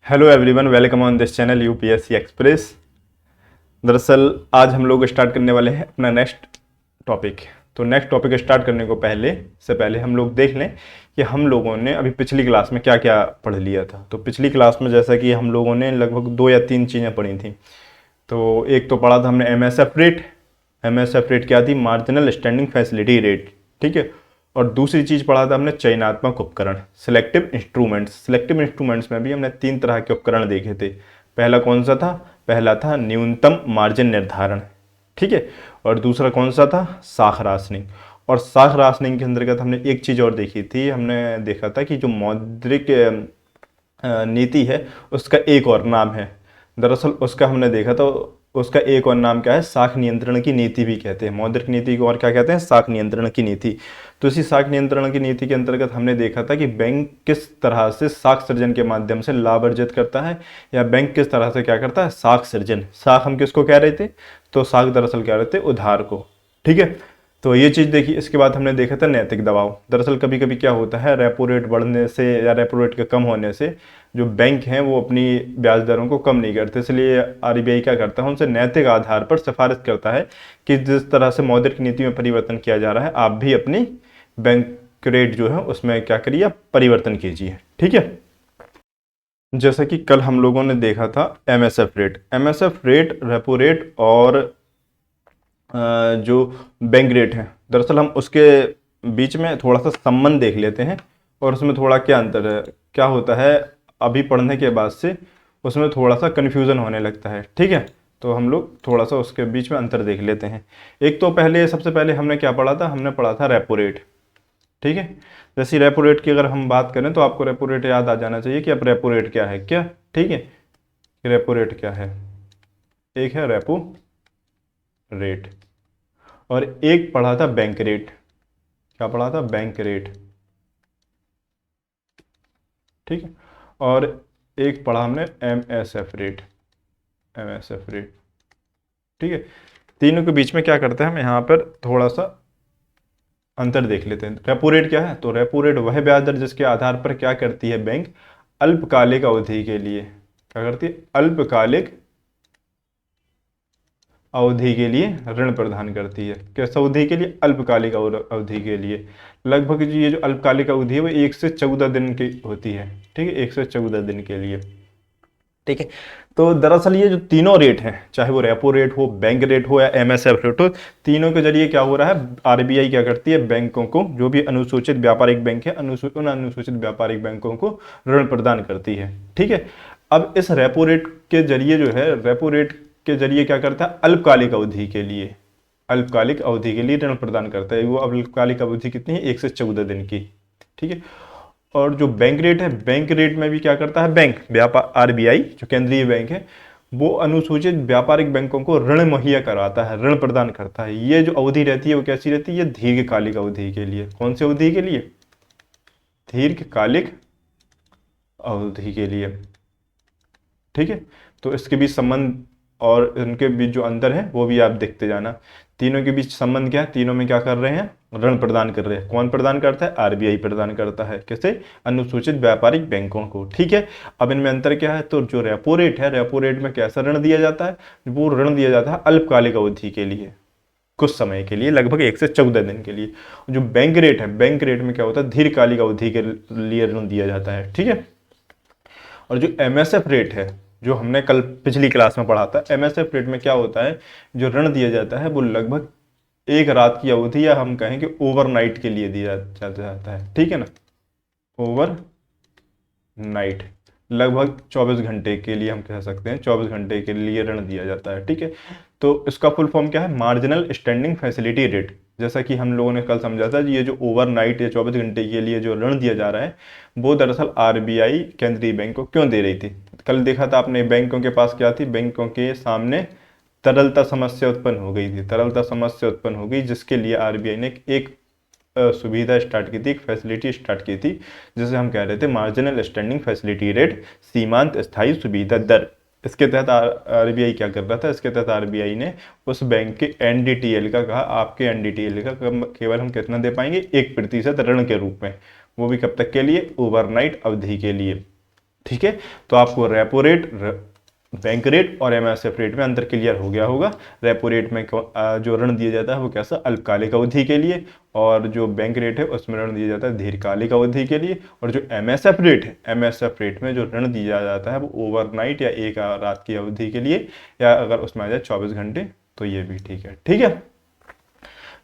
Hello everyone, welcome on this channel UPSC express. दरअसल आज हम लोग स्टार्ट करने वाले हैं अपना नेक्स्ट टॉपिक। तो नेक्स्ट टॉपिक स्टार्ट करने को पहले हम लोग देख लें कि हम लोगों ने अभी पिछली क्लास में क्या क्या पढ़ लिया था। तो पिछली क्लास में जैसा कि हम लोगों ने लगभग 2 या 3 चीज़ें पढ़ी थी। तो एक तो पढ़ा था हमने एमएसएफ रेट। एमएसएफ रेट क्या थी? मार्जिनल स्टैंडिंग फैसिलिटी रेट, ठीक है। और दूसरी चीज़ पढ़ा था हमने चयनात्मक उपकरण, सिलेक्टिव इंस्ट्रूमेंट्स। सिलेक्टिव इंस्ट्रूमेंट्स में भी हमने 3 तरह के उपकरण देखे थे। पहला कौन सा था? पहला था न्यूनतम मार्जिन निर्धारण, ठीक है। और दूसरा कौन सा था? साख राशनिंग। और साख राशनिंग के अंतर्गत हमने एक चीज़ और देखी थी। हमने देखा था कि जो मौद्रिक नीति है उसका एक और नाम है। दरअसल उसका हमने देखा तो उसका एक और नाम क्या है? साख नियंत्रण की नीति भी कहते हैं। मौद्रिक नीति को और क्या कहते हैं? साख नियंत्रण की नीति। तो इसी साख नियंत्रण की नीति के अंतर्गत हमने देखा था कि बैंक किस तरह से साख सृजन के माध्यम से लाभ अर्जित करता है, या बैंक किस तरह से क्या करता है? साख सृजन। साख हम किसको कह रहे थे? तो साख दरअसल कह रहे थे उधार को, ठीक है। तो ये चीज़ देखी। इसके बाद हमने देखा था नैतिक दबाव। दरअसल कभी कभी क्या होता है, रेपो रेट बढ़ने से या रेपो रेट के कम होने से जो बैंक हैं वो अपनी ब्याज दरों को कम नहीं करते, इसलिए आरबीआई क्या करता है? उनसे नैतिक आधार पर सिफारिश करता है कि जिस तरह से मौद्रिक नीति में परिवर्तन किया जा रहा है, आप भी अपनी बैंक रेट जो है उसमें क्या करिए? परिवर्तन कीजिए, ठीक है। जैसा कि कल हम लोगों ने देखा था MSF rate. MSF rate, repo rate और जो बैंक रेट है, दरअसल हम उसके बीच में थोड़ा सा संबंध देख लेते हैं और उसमें थोड़ा क्या अंतर है, क्या होता है। अभी पढ़ने के बाद से उसमें थोड़ा सा कन्फ्यूज़न होने लगता है, ठीक है। तो हम लोग थोड़ा सा उसके बीच में अंतर देख लेते हैं। एक तो सबसे पहले हमने क्या पढ़ा था? हमने पढ़ा था रेपो रेट, ठीक है। जैसे रेपो रेट की अगर हम बात करें तो आपको रेपो रेट याद आ जाना चाहिए कि अब रेपो रेट क्या है, क्या, ठीक है। रेपो रेट क्या है? एक है रेपो रेट और एक पढ़ा था बैंक रेट। क्या पढ़ा था? बैंक रेट, ठीक है। और एक पढ़ा हमने एमएसएफ रेट, एमएसएफ रेट, ठीक है। तीनों के बीच में क्या करते हैं हम? यहाँ पर थोड़ा सा अंतर देख लेते हैं। रेपो रेट क्या है? तो रेपो रेट वह ब्याज दर जिसके आधार पर क्या करती है बैंक? अल्पकालिक अवधि के लिए क्या करती है? अल्पकालिक अवधि के लिए ऋण प्रदान करती है। किस अवधि के लिए? अल्पकालिक अवधि के लिए। लगभग ये जो अल्पकालिक अवधि है वो 1 से 14 दिन की होती है, ठीक है। 1 से 14 दिन के लिए, ठीक है। तो दरअसल ये जो तीनों रेट हैं, चाहे वो रेपो रेट हो, बैंक रेट हो या एमएसएफ रेट हो, तीनों के जरिए क्या हो रहा है? आरबीआई क्या करती है? बैंकों को, जो भी अनुसूचित व्यापारिक बैंक है, उन अनुसूचित व्यापारिक बैंकों को ऋण प्रदान करती है, ठीक है। अब इस रेपो रेट के जरिए जो है, रेपो रेट के जरिए क्या करता है? अल्पकालिक अवधि के लिए, अल्पकालिक अवधि के लिए ऋण प्रदान करता है। वो अल्पकालिक अवधि कितनी है? 1 से 14 दिन की, ठीक है। और जो बैंक रेट है, बैंक रेट में भी क्या करता है? बैंक व्यापार, आरबीआई जो केंद्रीय बैंक है, वो अनुसूचित व्यापारिक बैंकों को ऋण मुहैया कराता है, ऋण प्रदान करता है। ये जो अवधि रहती है वो कैसी रहती है? ये दीर्घकालिक अवधि के लिए। कौन सी अवधि के लिए? दीर्घकालिक अवधि के लिए, ठीक है। तो इसके बीच संबंध और इनके बीच जो अंतर है वो भी आप देखते जाना। तीनों के बीच संबंध क्या है? तीनों में क्या कर रहे हैं? ऋण प्रदान कर रहे हैं। कौन प्रदान करता है? आरबीआई प्रदान करता है। कैसे? अनुसूचित व्यापारिक बैंकों को, ठीक है। अब इनमें अंतर क्या है? तो जो रेपो रेट है, रेपो रेट में कैसा ऋण दिया जाता है? वो ऋण दिया जाता है अल्पकालिक अवधि के लिए, कुछ समय के लिए, लगभग 1 से 14 दिन के लिए। जो बैंक रेट है, बैंक रेट में क्या होता है? दीर्घकालिक अवधि के लिए ऋण दिया जाता है, ठीक है। और जो एमएसएफ रेट है, जो हमने कल पिछली क्लास में पढ़ा था, एमएसएफ रेट में क्या होता है? जो ऋण दिया जाता है वो लगभग एक रात की अवधि, या हम कहें कि ओवरनाइट के लिए दिया जाता है, ठीक है ना। ओवर नाइट, लगभग 24 घंटे के लिए हम कह सकते हैं, 24 घंटे के लिए ऋण दिया जाता है, ठीक है। तो इसका फुल फॉर्म क्या है? Marginal standing facility rate. जैसा कि हम लोगों ने कल समझा था, ये जो ओवरनाइट या 24 घंटे के लिए जो ऋण दिया जा रहा है, वो दरअसल आरबीआई केंद्रीय बैंक को क्यों दे रही थी? कल देखा था आपने, बैंकों के पास क्या थी? बैंकों के सामने तरलता समस्या उत्पन्न हो गई थी। तरलता समस्या उत्पन्न हो गई, जिसके लिए आरबीआई ने एक सुविधा स्टार्ट की थी, एक फैसिलिटी स्टार्ट की थी, जिसे हम कह रहे थे मार्जिनल स्टैंडिंग फैसिलिटी रेट, सीमांत स्थायी सुविधा दर। इसके तहत आरबीआई क्या कर रहा था? इसके तहत आरबीआई ने उस बैंक के एनडीटीएल का कहा, आपके एनडीटीएल का केवल हम कितना दे पाएंगे? 1% ऋण के रूप में। वो भी कब तक के लिए? ओवरनाइट अवधि के लिए, ठीक है, तो आपको रेपो रेट, बैंक रेट और एमएसएफ रेट में अंतर क्लियर हो गया होगा। रेपो रेट में जो ऋण दिया जाता है वो कैसा, अल्पकालिक अवधि के लिए, और जो बैंक रेट है उसमें ऋण दिया जाता है दीर्घकालिक अवधि के लिए। और जो एमएसएफ रेट है, एमएसएफ रेट में जो ऋण दिया जाता है वो ओवरनाइट या एक रात की अवधि के लिए, या अगर उसमें आ जाए 24 घंटे तो ये भी ठीक है। ठीक है,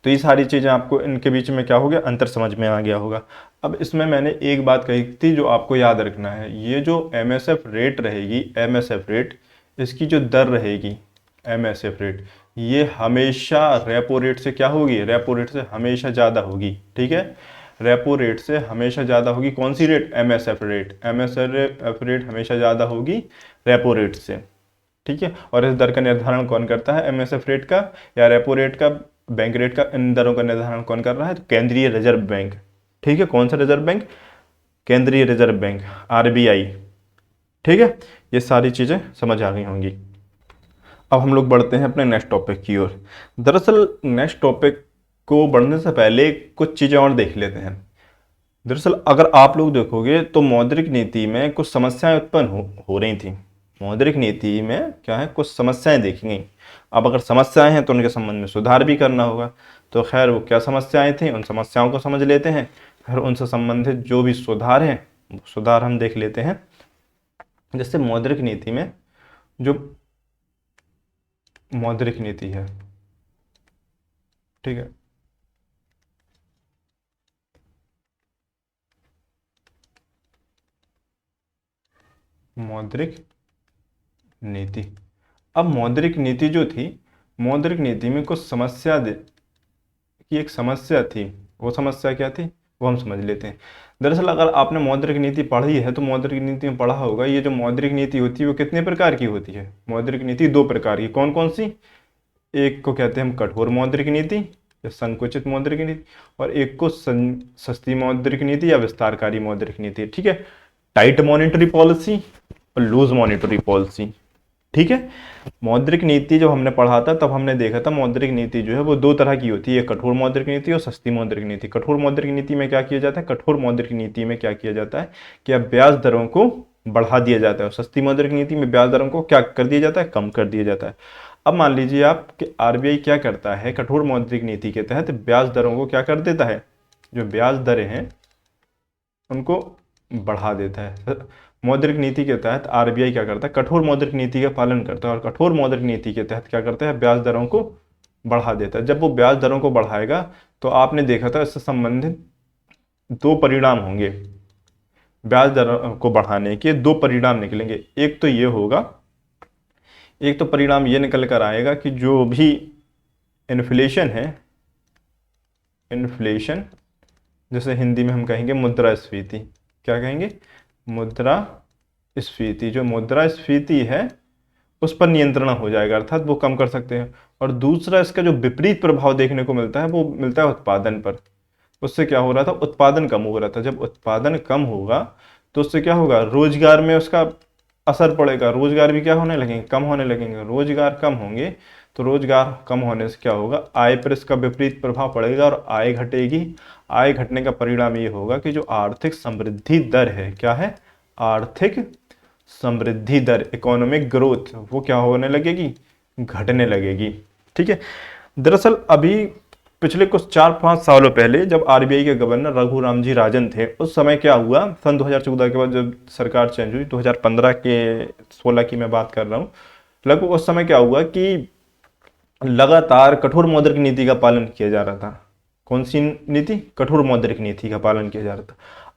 तो ये सारी चीज़ें आपको इनके बीच में क्या हो गया, अंतर समझ में आ गया होगा। अब इसमें मैंने एक बात कही थी जो आपको याद रखना है, ये जो एमएसएफ रेट रहेगी, एमएसएफ रेट, इसकी जो दर रहेगी एमएसएफ रेट, ये हमेशा रेपो रेट से क्या होगी, रेपो रेट से हमेशा ज़्यादा होगी। ठीक है, रेपो रेट से हमेशा ज़्यादा होगी। कौन सी rate, MSF rate, MSF rate हमेशा ज़्यादा होगी रेपो रेट से। ठीक है, और इस दर का निर्धारण कौन करता है, एमएसएफ रेट का या रेपो रेट का, बैंक रेट का, इन दरों का निर्धारण कौन कर रहा है, तो केंद्रीय रिजर्व बैंक। ठीक है, कौन सा रिजर्व बैंक, केंद्रीय रिजर्व बैंक, आरबीआई। ठीक है, ये सारी चीज़ें समझ आ गई होंगी। अब हम लोग बढ़ते हैं अपने नेक्स्ट टॉपिक की ओर। दरअसल नेक्स्ट टॉपिक को बढ़ने से पहले कुछ चीज़ें और देख लेते हैं। दरअसल अगर आप लोग देखोगे तो मौद्रिक नीति में कुछ समस्याएं उत्पन्न हो रही थी। मौद्रिक नीति में क्या है, कुछ समस्याएं देखी गई। अब अगर समस्याएं हैं तो उनके संबंध में सुधार भी करना होगा। तो खैर वो क्या समस्याएं थी, उन समस्याओं को समझ लेते हैं, फिर उनसे संबंधित जो भी सुधार हैं सुधार हम देख लेते हैं। जैसे मौद्रिक नीति में जो मौद्रिक नीति है, ठीक है, मौद्रिक नीति। अब मौद्रिक नीति जो थी, मौद्रिक नीति में कुछ समस्या की एक समस्या थी। वो समस्या क्या थी वो हम समझ लेते हैं। दरअसल अगर आपने मौद्रिक नीति पढ़ी है तो मौद्रिक नीति में पढ़ा होगा, ये जो मौद्रिक नीति होती है वो कितने प्रकार की होती है। मौद्रिक नीति दो प्रकार की, कौन कौन सी, एक को कहते हैं हम कठोर मौद्रिक नीति या संकुचित मौद्रिक नीति, और एक को सस्ती मौद्रिक नीति या विस्तारकारी मौद्रिक नीति। ठीक है, टाइट मॉनेटरी पॉलिसी और लूज मॉनेटरी पॉलिसी। ठीक है, मौद्रिक नीति जब हमने पढ़ा था तब हमने देखा था मौद्रिक नीति जो है वो दो तरह की होती है, कठोर मौद्रिक नीति और सस्ती मौद्रिक नीति। कठोर मौद्रिक नीति में क्या किया जाता है, कठोर मौद्रिक नीति में क्या किया जाता है कि अब ब्याज दरों को बढ़ा दिया जाता है, और सस्ती मौद्रिक नीति में ब्याज दरों को क्या कर दिया जाता है, कम कर दिया जाता है। अब मान लीजिए आप कि आरबीआई क्या करता है, कठोर मौद्रिक नीति के तहत ब्याज दरों को क्या कर देता है, जो ब्याज दरें हैं उनको बढ़ा देता है। मौद्रिक नीति के तहत आरबीआई क्या करता है, कठोर मौद्रिक नीति का पालन करता है, और कठोर मौद्रिक नीति के तहत क्या करता है, ब्याज दरों को बढ़ा देता है। जब वो ब्याज दरों को बढ़ाएगा तो आपने देखा था इससे संबंधित दो परिणाम होंगे। ब्याज दरों को बढ़ाने के दो परिणाम निकलेंगे। एक तो ये होगा, एक तो परिणाम ये निकल कर आएगा कि जो भी इन्फ्लेशन है, इन्फ्लेशन जैसे हिंदी में हम कहेंगे मुद्रास्फीति, क्या कहेंगे, मुद्रास्फीति, जो मुद्रास्फीति है उस पर नियंत्रण हो जाएगा, अर्थात वो कम कर सकते हैं। और दूसरा इसका जो विपरीत प्रभाव देखने को मिलता है वो मिलता है उत्पादन पर। उससे क्या हो रहा था, उत्पादन कम हो रहा था। जब उत्पादन कम होगा तो उससे क्या होगा, रोजगार में उसका असर पड़ेगा, रोजगार भी क्या होने लगेंगे, कम होने लगेंगे। रोजगार कम होंगे तो रोजगार कम होने से क्या होगा, आय पर इसका विपरीत प्रभाव पड़ेगा और आय घटेगी। आय घटने का परिणाम ये होगा कि जो आर्थिक समृद्धि दर है, क्या है, आर्थिक समृद्धि दर, इकोनॉमिक ग्रोथ, वो क्या होने लगेगी, घटने लगेगी। ठीक है, दरअसल अभी पिछले कुछ 4-5 सालों पहले जब आरबीआई के गवर्नर रघुराम जी राजन थे, उस समय क्या हुआ, सन 2014 के बाद जब सरकार चेंज हुई, 2015 के 16 की मैं बात कर रहा हूँ, लगभग उस समय क्या हुआ कि लगातार कठोर मौद्रिक नीति का पालन किया जा रहा था। कौन सी नीति, कठोर मौद्रिक नीति का पालन किया जा रहा था।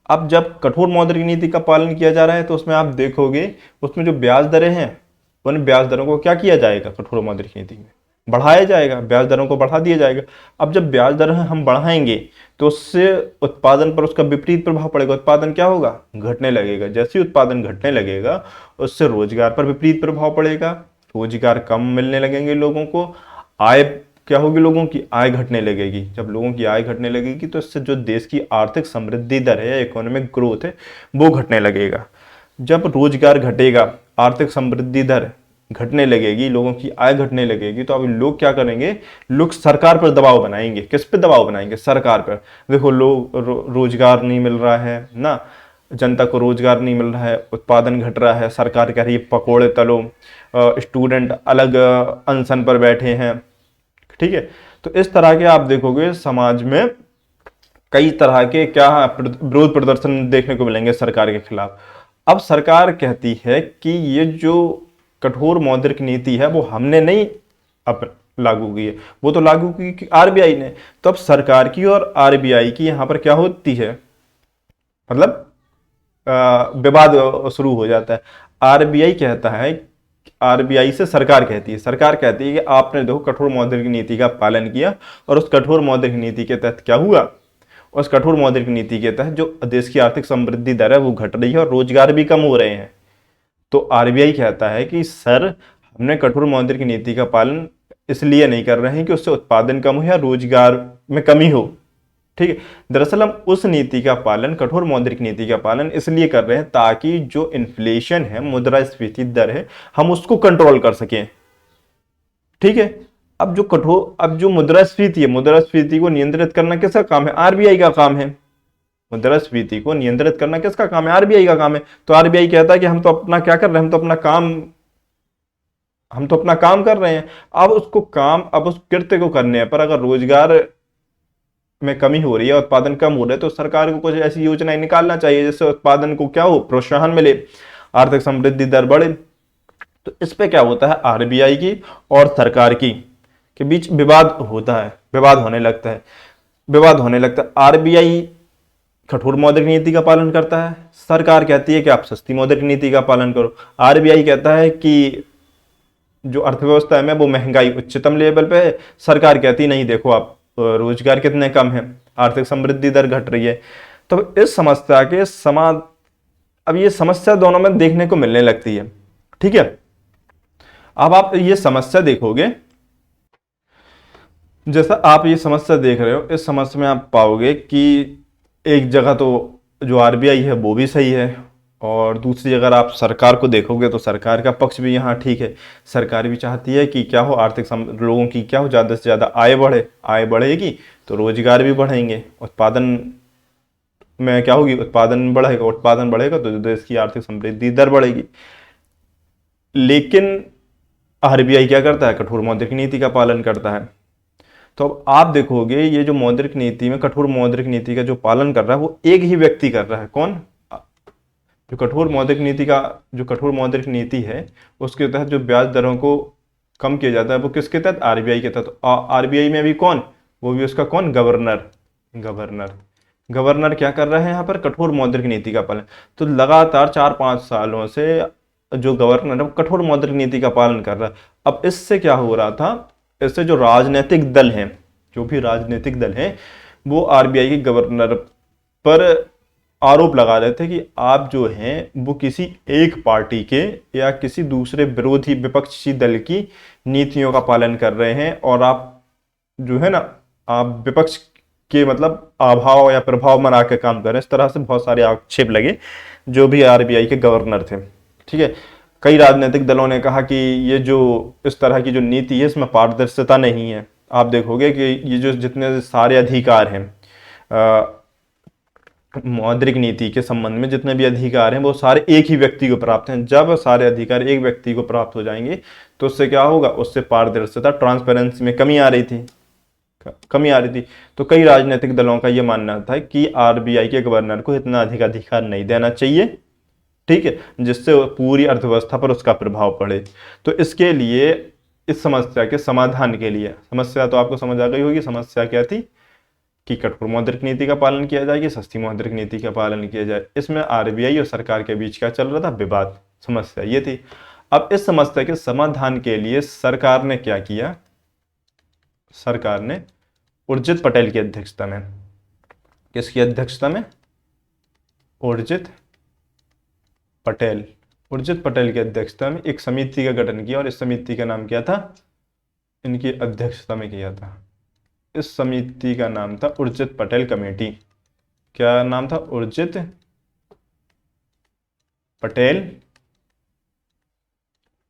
अब जब कठोर मौद्रिक नीति का पालन किया जा रहा है तो उसमें आप देखोगे उसमें जो ब्याज दरें हैं उन ब्याज दरों को क्या किया जाएगा, कठोर मौद्रिक नीति में बढ़ाया जाएगा, ब्याज दरों को बढ़ा दिया जाएगा। अब जब ब्याज दर हम बढ़ाएंगे तो उससे उत्पादन पर उसका विपरीत प्रभाव पड़ेगा, उत्पादन क्या होगा, घटने लगेगा। जैसे ही उत्पादन घटने लगेगा उससे रोजगार पर विपरीत प्रभाव पड़ेगा, रोजगार कम मिलने लगेंगे लोगों को, आय क्या होगी, लोगों की आय घटने लगेगी। जब लोगों की आय घटने लगेगी तो इससे जो देश की आर्थिक समृद्धि दर है, इकोनॉमिक ग्रोथ है, वो घटने लगेगा। जब रोजगार घटेगा, आर्थिक समृद्धि दर घटने लगेगी, लोगों की आय घटने लगेगी, तो अब लोग क्या करेंगे, लोग सरकार पर दबाव बनाएंगे। किस पे दबाव बनाएंगे, सरकार पर। देखो लोग रोजगार नहीं मिल रहा है ना, जनता को रोजगार नहीं मिल रहा है, उत्पादन घट रहा है, सरकार कह रही है पकोड़े तलो, स्टूडेंट अलग अनशन पर बैठे हैं, ठीक है। तो इस तरह के आप देखोगे समाज में कई तरह के क्या विरोध प्रदर्शन देखने को मिलेंगे सरकार के खिलाफ। अब सरकार कहती है कि ये जो कठोर मौद्रिक नीति है वो हमने नहीं अब लागू की है, वो तो लागू की आरबीआई ने। तो अब सरकार की और आरबीआई की यहाँ पर क्या होती है, मतलब विवाद शुरू हो जाता है। आरबीआई कहता है, आरबीआई से सरकार कहती है, सरकार कहती है कि आपने देखो कठोर मौद्रिक नीति का पालन किया, और उस कठोर मौद्रिक नीति के तहत क्या हुआ, उस कठोर मौद्रिक नीति के तहत जो देश की आर्थिक समृद्धि दर है वो घट रही है और रोजगार भी कम हो रहे हैं। तो आरबीआई कहता है कि सर हमने कठोर मौद्रिक नीति का पालन इसलिए नहीं कर रहे हैं कि उससे उत्पादन कम हो या रोजगार में कमी हो, ठीक है। दरअसल हम उस नीति का पालन, कठोर मौद्रिक नीति का पालन इसलिए कर रहे हैं ताकि जो इन्फ्लेशन है, मुद्रास्फीति दर है, हम उसको कंट्रोल कर सकें, ठीक है। अब जो मुद्रास्फीति है, मुद्रास्फीति को नियंत्रित करना किसका काम है, आरबीआई का काम है। मुद्रास्फीति को नियंत्रित करना किसका काम है, आरबीआई का काम है। तो आरबीआई कहता है कि हम तो अपना क्या कर रहे हैं, हम तो अपना काम कर रहे हैं। अब उस कृत्य को करने पर अगर रोजगार में कमी हो रही है, उत्पादन कम हो रहा है, तो सरकार को कुछ ऐसी योजनाएं निकालना चाहिए जिससे उत्पादन को क्या हो, प्रोत्साहन मिले, आर्थिक समृद्धि दर बढ़े। तो इस पे क्या होता है, आरबीआई की और सरकार की के बीच विवाद होता है, विवाद होने लगता है। आरबीआई कठोर मौद्रिक नीति का पालन करता है, सरकार कहती है कि आप सस्ती मौद्रिक नीति का पालन करो। आरबीआई कहता है कि जो अर्थव्यवस्था है वो महंगाई उच्चतम लेवल पे है, सरकार कहती नहीं देखो आप रोजगार कितने कम है, आर्थिक समृद्धि दर घट रही है। तो इस समस्या के अब ये समस्या दोनों में देखने को मिलने लगती है, ठीक है। अब आप ये समस्या देखोगे, जैसा आप ये समस्या देख रहे हो, इस समस्या में आप पाओगे कि एक जगह तो जो आरबीआई है वो भी सही है, और दूसरी अगर आप सरकार को देखोगे तो सरकार का पक्ष भी यहाँ ठीक है। सरकार भी चाहती है कि क्या हो, लोगों की क्या हो, ज़्यादा से ज़्यादा आय बढ़े, आय बढ़ेगी तो रोजगार भी बढ़ेंगे, उत्पादन में क्या होगी, उत्पादन बढ़ेगा तो देश की आर्थिक समृद्धि दर बढ़ेगी। लेकिन आरबीआई क्या करता है, कठोर मौद्रिक नीति का पालन करता है। तो अब आप देखोगे ये जो मौद्रिक नीति में कठोर मौद्रिक नीति का जो पालन कर रहा है वो एक ही व्यक्ति कर रहा है, कौन, जो कठोर मौद्रिक नीति है उसके तहत जो ब्याज दरों को कम किया जाता है वो किसके तहत, आरबीआई के तहत। आरबीआई में भी कौन, वो भी उसका कौन, गवर्नर क्या कर रहे हैं यहाँ पर, कठोर मौद्रिक नीति का पालन। तो लगातार 4-5 सालों से जो गवर्नर है वो कठोर मौद्रिक नीति का पालन कर रहा है। अब इससे क्या हो रहा था, इससे जो राजनीतिक दल हैं वो आरबीआई के गवर्नर पर आरोप लगा रहे थे कि आप जो हैं वो किसी एक पार्टी के या किसी दूसरे विरोधी विपक्षी दल की नीतियों का पालन कर रहे हैं, और आप जो है ना, आप विपक्ष के मतलब अभाव या प्रभाव में आकर काम कर रहे हैं। इस तरह से बहुत सारे आक्षेप लगे जो भी आरबीआई के गवर्नर थे, ठीक है। कई राजनीतिक दलों ने कहा कि ये जो इस तरह की जो नीति है इसमें पारदर्शिता नहीं है। आप देखोगे कि ये जो जितने सारे अधिकार हैं मौद्रिक नीति के संबंध में, जितने भी अधिकार हैं वो सारे एक ही व्यक्ति को प्राप्त हैं। जब सारे अधिकार एक व्यक्ति को प्राप्त हो जाएंगे तो उससे क्या होगा, उससे पारदर्शिता, ट्रांसपेरेंसी में कमी आ रही थी। तो कई राजनीतिक दलों का ये मानना था कि आरबीआई के गवर्नर को इतना अधिक अधिकार नहीं देना चाहिए, ठीक है, जिससे पूरी अर्थव्यवस्था पर उसका प्रभाव पड़े। तो इसके लिए, इस समस्या के समाधान के लिए, समस्या तो आपको समझ आ गई होगी, समस्या क्या थी कि कठोर मौद्रिक नीति का पालन किया जाए कि सस्ती मौद्रिक नीति का पालन किया जाए। इसमें आरबीआई और सरकार के बीच क्या चल रहा था, विवाद, समस्या ये थी। अब इस समस्या के समाधान के लिए सरकार ने क्या किया, सरकार ने उर्जित पटेल की अध्यक्षता में, किसकी अध्यक्षता में, उर्जित पटेल की अध्यक्षता में एक समिति का गठन किया, और इस समिति का नाम क्या था, इनकी अध्यक्षता में किया था। इस समिति का नाम था उर्जित पटेल कमेटी। क्या नाम था, उर्जित पटेल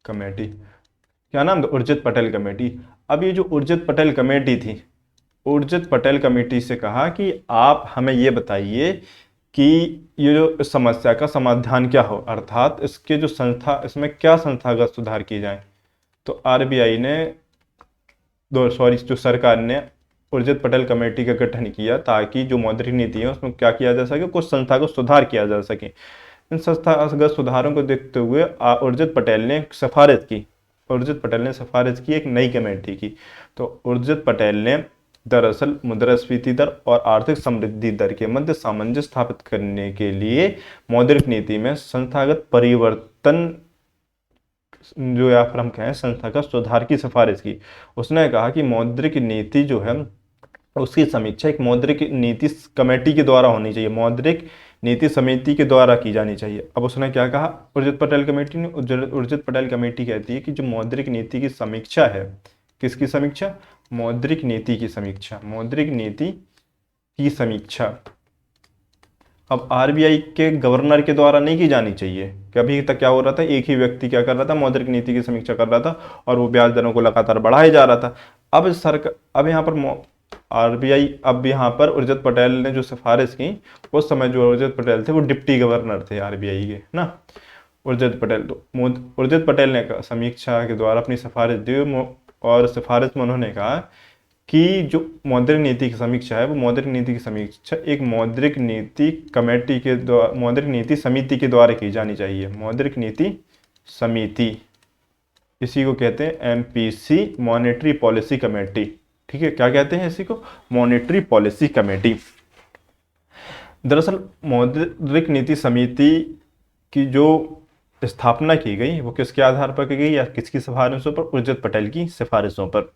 कमेटी। क्या नाम था, उर्जित पटेल कमेटी। अब ये जो उर्जित पटेल कमेटी थी, उर्जित पटेल कमेटी से कहा कि आप हमें ये बताइए कि ये जो इस समस्या का समाधान क्या हो, अर्थात इसके जो इसमें क्या संस्थागत सुधार किए जाएं। तो आरबीआई ने जो सरकार ने उर्जित पटेल कमेटी का गठन किया ताकि जो मौद्रिक नीति है उसमें क्या किया जा सके, कुछ संस्थागत सुधार किया जा सके। इन संस्थागत सुधारों को देखते हुए उर्जित पटेल ने सिफारिश की एक नई कमेटी की। तो उर्जित पटेल ने दरअसल मुद्रास्फीति दर और आर्थिक समृद्धि दर के मध्य सामंजस्य स्थापित करने के लिए मौद्रिक नीति में संस्थागत परिवर्तन, जो या फिर हम कहें संस्था का सुधार की सिफारिश की। उसने कहा कि मौद्रिक नीति जो है उसकी समीक्षा एक मौद्रिक नीति कमेटी के द्वारा होनी चाहिए, मौद्रिक नीति समिति के द्वारा की जानी चाहिए। अब उसने क्या कहा, उर्जित पटेल कमेटी ने, उर्जित पटेल कमेटी कहती है कि जो मौद्रिक नीति की समीक्षा है, किसकी समीक्षा, मौद्रिक नीति की समीक्षा, मौद्रिक नीति की समीक्षा अब आरबीआई के गवर्नर के द्वारा नहीं की जानी चाहिए। कभी तक क्या हो रहा था, एक ही व्यक्ति क्या कर रहा था, मौद्रिक नीति की समीक्षा कर रहा था और वो ब्याज दरों को लगातार बढ़ाया जा रहा था। अब यहाँ पर आरबीआई, अब यहाँ पर उर्जित पटेल ने जो सिफारिश की, उस समय जो उर्जित पटेल थे वो डिप्टी गवर्नर थे आरबीआई के ना, उर्जित पटेल ने समीक्षा के द्वारा अपनी सिफारिश दी और सिफारिश में उन्होंने कहा कि जो मौद्रिक नीति की समीक्षा है वो मौद्रिक नीति की समीक्षा एक मौद्रिक नीति कमेटी के द्वारा, मौद्रिक नीति समिति के द्वारा की जानी चाहिए। मौद्रिक नीति समिति, इसी को कहते हैं एमपीसी, मॉनेटरी पॉलिसी कमेटी। ठीक है, क्या कहते हैं इसी को, मॉनेटरी पॉलिसी कमेटी। दरअसल मौद्रिक नीति समिति की जो स्थापना की गई वो किसके आधार पर की गई या किसकी सिफारिशों पर, उर्जित पटेल की सिफारिशों पर।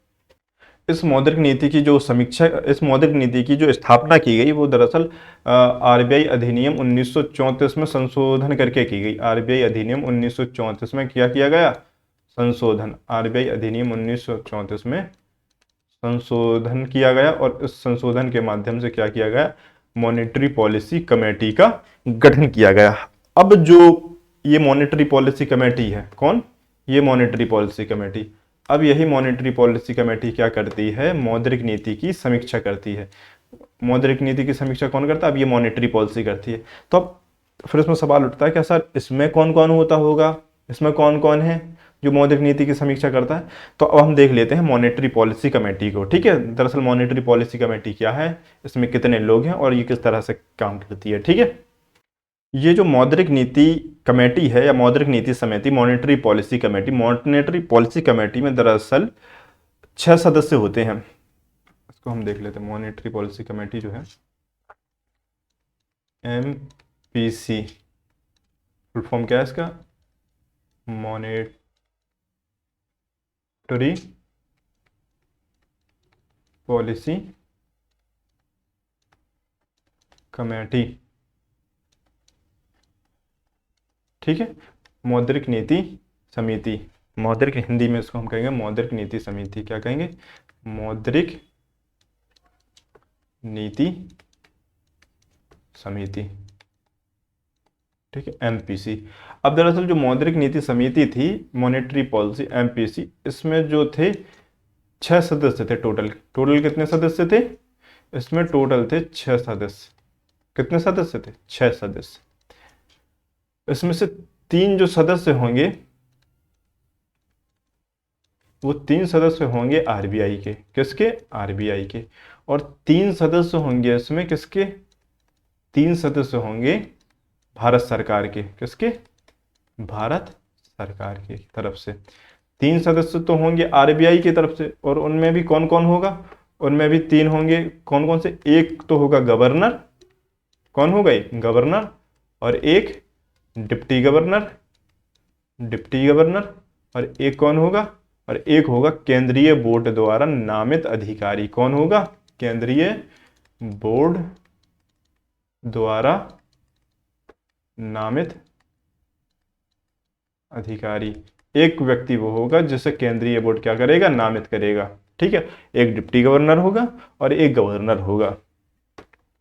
इस मौद्रिक नीति की जो समीक्षा, इस मौद्रिक नीति की जो स्थापना की गई वो दरअसल आरबीआई अधिनियम 1934 में संशोधन करके की गई। आरबीआई अधिनियम 1934 में क्या किया गया, संशोधन। आरबीआई अधिनियम 1934 में संशोधन किया गया और इस संशोधन के माध्यम से क्या किया गया, मॉनेटरी पॉलिसी कमेटी का गठन किया गया। अब जो ये मॉनेटरी पॉलिसी कमेटी है, कौन, ये मॉनेटरी पॉलिसी कमेटी, अब यही मॉनेटरी पॉलिसी कमेटी क्या करती है, मौद्रिक नीति की समीक्षा करती है। मौद्रिक नीति की समीक्षा कौन करता है, अब ये मॉनेटरी पॉलिसी करती है। तो अब फिर इसमें सवाल उठता है क्या सर इसमें कौन कौन होता होगा, इसमें कौन कौन है जो मौद्रिक नीति की समीक्षा करता है। तो अब हम देख लेते हैं मॉनेटरी पॉलिसी कमेटी को। ठीक है, दरअसल मॉनेटरी पॉलिसी कमेटी क्या है, इसमें कितने लोग हैं और ये किस तरह से काम करती है। ठीक है, ये जो मौद्रिक नीति कमेटी है या मौद्रिक नीति समिति, monetary policy committee, monetary policy committee में दरअसल 6 सदस्य होते हैं। इसको हम देख लेते हैं। मॉनेटरी पॉलिसी कमेटी जो है एमपीसी, फुल फॉर्म क्या है इसका, मॉनेटरी पॉलिसी कमेटी। ठीक है, मौद्रिक नीति समिति, मौद्रिक, हिंदी में इसको हम कहेंगे मौद्रिक नीति समिति। क्या कहेंगे, मौद्रिक नीति समिति। ठीक है, एमपीसी। अब दरअसल जो मौद्रिक नीति समिति थी, मॉनेटरी पॉलिसी एमपीसी, इसमें जो थे 6 सदस्य थे टोटल। टोटल कितने सदस्य थे, इसमें टोटल थे 6 सदस्य। कितने सदस्य थे, 6 सदस्य। इसमें से 3 जो सदस्य होंगे वो 3 सदस्य होंगे आरबीआई के, किसके, आरबीआई के। और 3 सदस्य होंगे इसमें किसके, 3 सदस्य होंगे भारत सरकार के, किसके, भारत सरकार की तरफ से। 3 सदस्य तो होंगे आरबीआई की तरफ से, और उनमें भी कौन कौन होगा, उनमें भी 3 होंगे। कौन कौन से, एक तो होगा गवर्नर, कौन होगा, एक गवर्नर, और एक डिप्टी गवर्नर, और एक कौन होगा, और एक होगा केंद्रीय बोर्ड द्वारा नामित अधिकारी। कौन होगा, केंद्रीय बोर्ड द्वारा नामित अधिकारी। एक व्यक्ति वो होगा जिसे केंद्रीय बोर्ड क्या करेगा, नामित करेगा। ठीक है, एक डिप्टी गवर्नर होगा और एक गवर्नर होगा।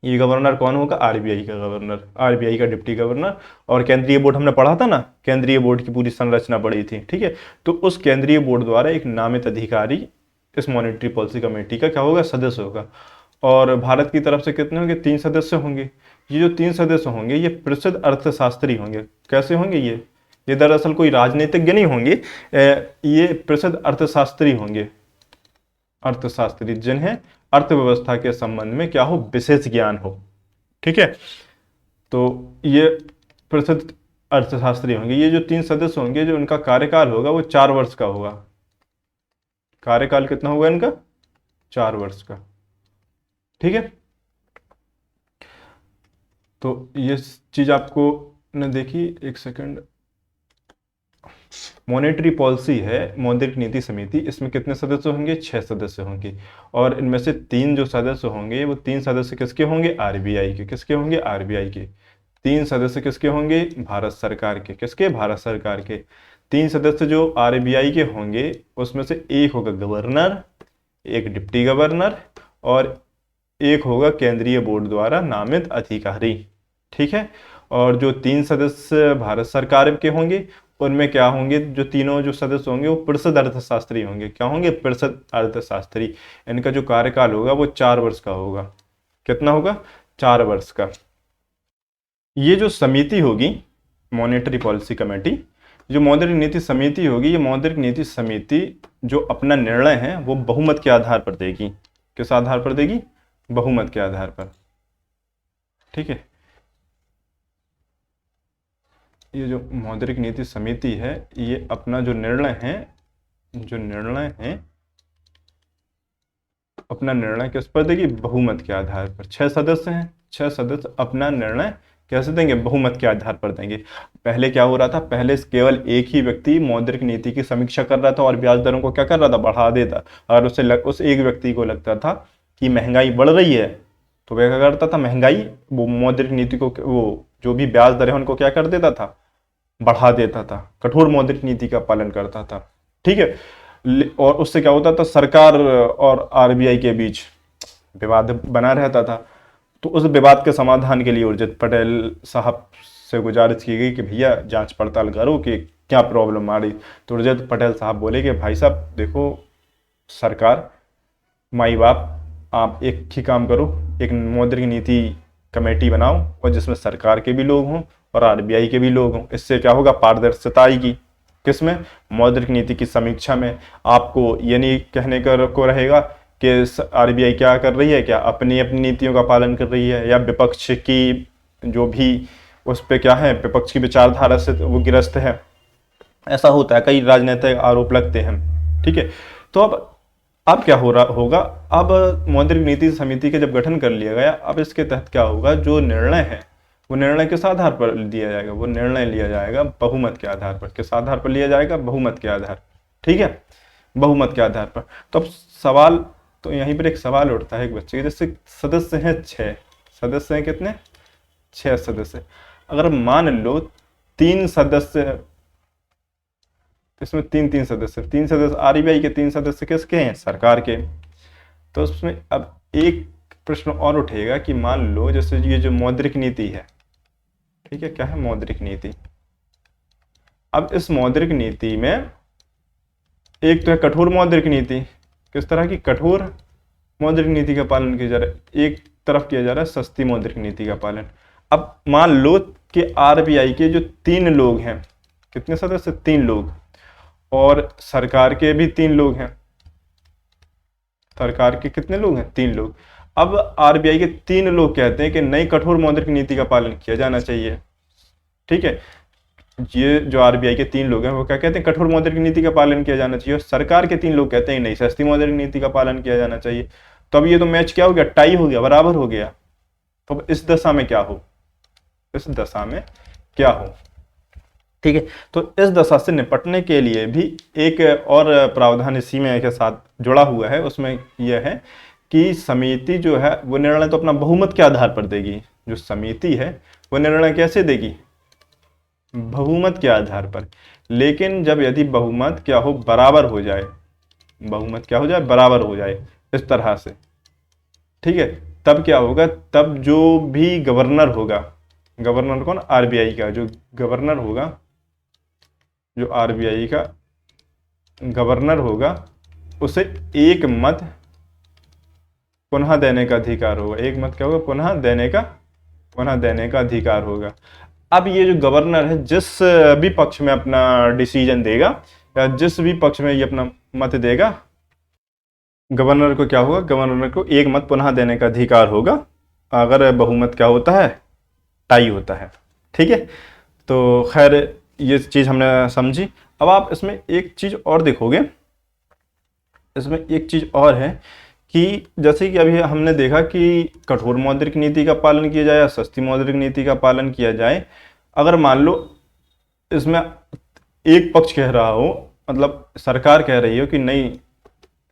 ये गवर्नर कौन होगा, आरबीआई का गवर्नर, आरबीआई का डिप्टी गवर्नर। और केंद्रीय बोर्ड हमने पढ़ा था ना, केंद्रीय बोर्ड की पूरी संरचना पढ़ी थी। ठीक है, तो उस केंद्रीय बोर्ड द्वारा एक नामित अधिकारी इस मॉनेटरी पॉलिसी कमेटी का क्या होगा, सदस्य होगा। और भारत की तरफ से कितने होंगे, 3 सदस्य होंगे। ये जो 3 सदस्य होंगे ये प्रसिद्ध अर्थशास्त्री होंगे। कैसे होंगे ये दरअसल कोई राजनीतिज्ञ नहीं होंगे, ये प्रसिद्ध अर्थशास्त्री होंगे, अर्थशास्त्री जिन्हें अर्थव्यवस्था के संबंध में क्या हो, विशेष ज्ञान हो। ठीक है, तो ये प्रसिद्ध अर्थशास्त्री होंगे। ये जो 3 सदस्य होंगे, जो उनका कार्यकाल होगा वो 4 वर्ष का होगा। कार्यकाल कितना होगा इनका? 4 वर्ष का। ठीक है, तो ये चीज आपको ने देखी। एक सेकंड, मॉनेटरी पॉलिसी है मौद्रिक नीति समिति, इसमें कितने सदस्य होंगे? 6 सदस्य होंगे। और इनमें से 3 जो सदस्य होंगे वो 3 सदस्य किसके होंगे? आरबीआई के। किसके होंगे? आरबीआई के। 3 सदस्य किसके होंगे? भारत सरकार के। किसके? भारत सरकार के। 3 सदस्य जो आरबीआई के होंगे उसमें से एक होगा गवर्नर, एक डिप्टी गवर्नर और एक होगा केंद्रीय बोर्ड द्वारा नामित अधिकारी। ठीक है, और जो 3 सदस्य भारत सरकार के होंगे उनमें क्या होंगे? जो तीनों जो सदस्य होंगे वो प्रसिद्ध अर्थशास्त्री होंगे। क्या होंगे? प्रसिद्ध अर्थशास्त्री। इनका जो कार्यकाल होगा वो 4 वर्ष का होगा। कितना होगा? 4 वर्ष का। ये जो समिति होगी मॉनेटरी पॉलिसी कमेटी, जो मौद्रिक नीति समिति होगी, ये मौद्रिक नीति समिति जो अपना निर्णय है वो बहुमत के आधार पर देगी। किस आधार पर देगी? बहुमत के आधार पर। ठीक है, ये जो मौद्रिक नीति समिति है ये अपना जो निर्णय है अपना निर्णय किस पर देगी? बहुमत के आधार पर। 6 सदस्य हैं, 6 सदस्य अपना निर्णय कैसे देंगे? बहुमत के आधार पर देंगे। पहले क्या हो रहा था? पहले केवल एक ही व्यक्ति मौद्रिक नीति की समीक्षा कर रहा था और ब्याज दरों को क्या कर रहा था? बढ़ा देता। और उस एक व्यक्ति को लगता था कि महंगाई बढ़ रही है तो वह क्या करता था? महंगाई वो मौद्रिक नीति को, वो जो भी ब्याज दरें उनको क्या कर देता था? बढ़ा देता था। कठोर मौद्रिक नीति का पालन करता था। ठीक है, और उससे क्या होता था? सरकार और आरबीआई के बीच विवाद बना रहता था। तो उस विवाद के समाधान के लिए उर्जित पटेल साहब से गुजारिश की गई कि भैया जांच पड़ताल करो कि क्या प्रॉब्लम आ रही। तो उर्जित पटेल साहब बोले कि भाई साहब देखो, सरकार, माई बाप, आप एक ही काम करो, एक मौद्रिक नीति कमेटी बनाओ और जिसमें सरकार के भी लोग हों और आरबीआई के भी लोग हों। इससे क्या होगा? पारदर्शिता आएगी। किसमें? मौद्रिक नीति की समीक्षा में। आपको ये नहीं कहने को रहेगा कि आरबीआई क्या कर रही है, क्या अपनी अपनी नीतियों का पालन कर रही है, या विपक्ष की जो भी उस पर क्या है, विपक्ष की विचारधारा से वो गिरस्त है। ऐसा होता है, कई राजनीतिक आरोप लगते हैं। ठीक है, तो अब क्या हो रहा होगा? अब मौद्रिक नीति समिति के जब गठन कर लिया गया, अब इसके तहत क्या होगा? जो निर्णय है वो निर्णय किस आधार पर दिया जाएगा? वो निर्णय लिया जाएगा बहुमत के आधार पर। किस आधार पर लिया जाएगा? बहुमत के आधार। ठीक है, बहुमत के आधार पर। तो अब सवाल, तो यहीं पर एक सवाल उठता है एक बच्चे के, जैसे सदस्य हैं 6 सदस्य हैं, कितने? 6 सदस्य। अगर मान लो 3 सदस्य, इसमें 3 सदस्य आरबीआई के, 3 सदस्य किसके हैं? सरकार के। तो उसमें अब एक प्रश्न और उठेगा कि मान लो जैसे ये जो मौद्रिक नीति है, ठीक है, क्या है? मौद्रिक नीति। अब इस मौद्रिक नीति में एक तो है कठोर मौद्रिक नीति। किस तरह की? कठोर मौद्रिक नीति का पालन किया जा रहा है। एक तरफ किया जा रहा है सस्ती मौद्रिक नीति का पालन। अब मान लो कि आरबीआई के जो 3 लोग हैं, कितने सदस्य? 3 लोग, और सरकार के भी 3 लोग हैं। सरकार के कितने लोग हैं? 3 लोग। अब आरबीआई के 3 लोग कहते हैं कि नई कठोर मौद्रिक नीति का पालन किया जाना चाहिए। ठीक है, ये जो आरबीआई के 3 लोग हैं वो क्या कहते हैं? कठोर मौद्रिक नीति का पालन किया जाना चाहिए। और सरकार के 3 लोग कहते हैं नहीं, सस्ती मौद्रिक नीति का पालन किया जाना चाहिए। तो अब ये तो मैच क्या हो गया? टाई हो गया, बराबर हो गया। तो इस दशा में क्या हो? इस दशा में क्या हो? ठीक है, तो इस दशा से निपटने के लिए भी एक और प्रावधान इसी में के साथ जुड़ा हुआ है। उसमें यह है कि समिति जो है वो निर्णय तो अपना बहुमत के आधार पर देगी। जो समिति है वो निर्णय कैसे देगी? बहुमत के आधार पर। लेकिन जब यदि बहुमत क्या हो? बराबर हो जाए, बहुमत क्या हो जाए? बराबर हो जाए, इस तरह से। ठीक है, तब क्या होगा? तब जो भी गवर्नर होगा, गवर्नर कौन? आरबीआई का जो गवर्नर होगा, जो आरबीआई का गवर्नर होगा, उसे एक मत पुनः देने का अधिकार होगा। एक मत क्या होगा? पुनः देने का पुनः देने का अधिकार होगा। अब ये जो गवर्नर है जिस भी पक्ष में अपना डिसीजन देगा या जिस भी पक्ष में ये अपना मत देगा, गवर्नर को क्या होगा, गवर्नर को एक मत पुनः देने का अधिकार होगा अगर बहुमत क्या होता है, टाई होता है। ठीक है, तो खैर ये चीज़ हमने समझी। अब आप इसमें एक चीज़ और देखोगे, इसमें एक चीज़ और है कि जैसे कि अभी हमने देखा कि कठोर मौद्रिक नीति का पालन किया जाए या सस्ती मौद्रिक नीति का पालन किया जाए। अगर मान लो इसमें एक पक्ष कह रहा हो, मतलब सरकार कह रही हो कि नहीं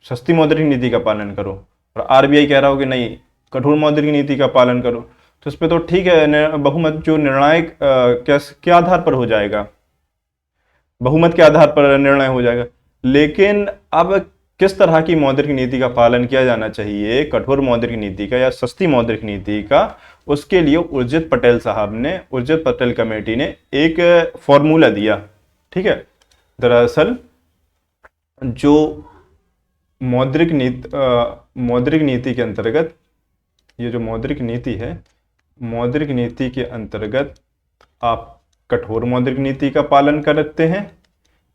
सस्ती मौद्रिक नीति का पालन करो, और आरबीआई कह रहा हो कि नहीं कठोर मौद्रिक नीति का पालन करो, तो इस पर तो ठीक है, बहुमत जो निर्णायक क्या आधार पर हो जाएगा, बहुमत के आधार पर निर्णय हो जाएगा। लेकिन अब किस तरह की मौद्रिक नीति का पालन किया जाना चाहिए, कठोर मौद्रिक नीति का या सस्ती मौद्रिक नीति का, उसके लिए उर्जित पटेल साहब ने, उर्जित पटेल कमेटी ने एक फॉर्मूला दिया। ठीक है, दरअसल जो मौद्रिक नीति के अंतर्गत, ये जो मौद्रिक नीति है, मौद्रिक नीति के अंतर्गत आप कठोर मौद्रिक नीति का पालन करते हैं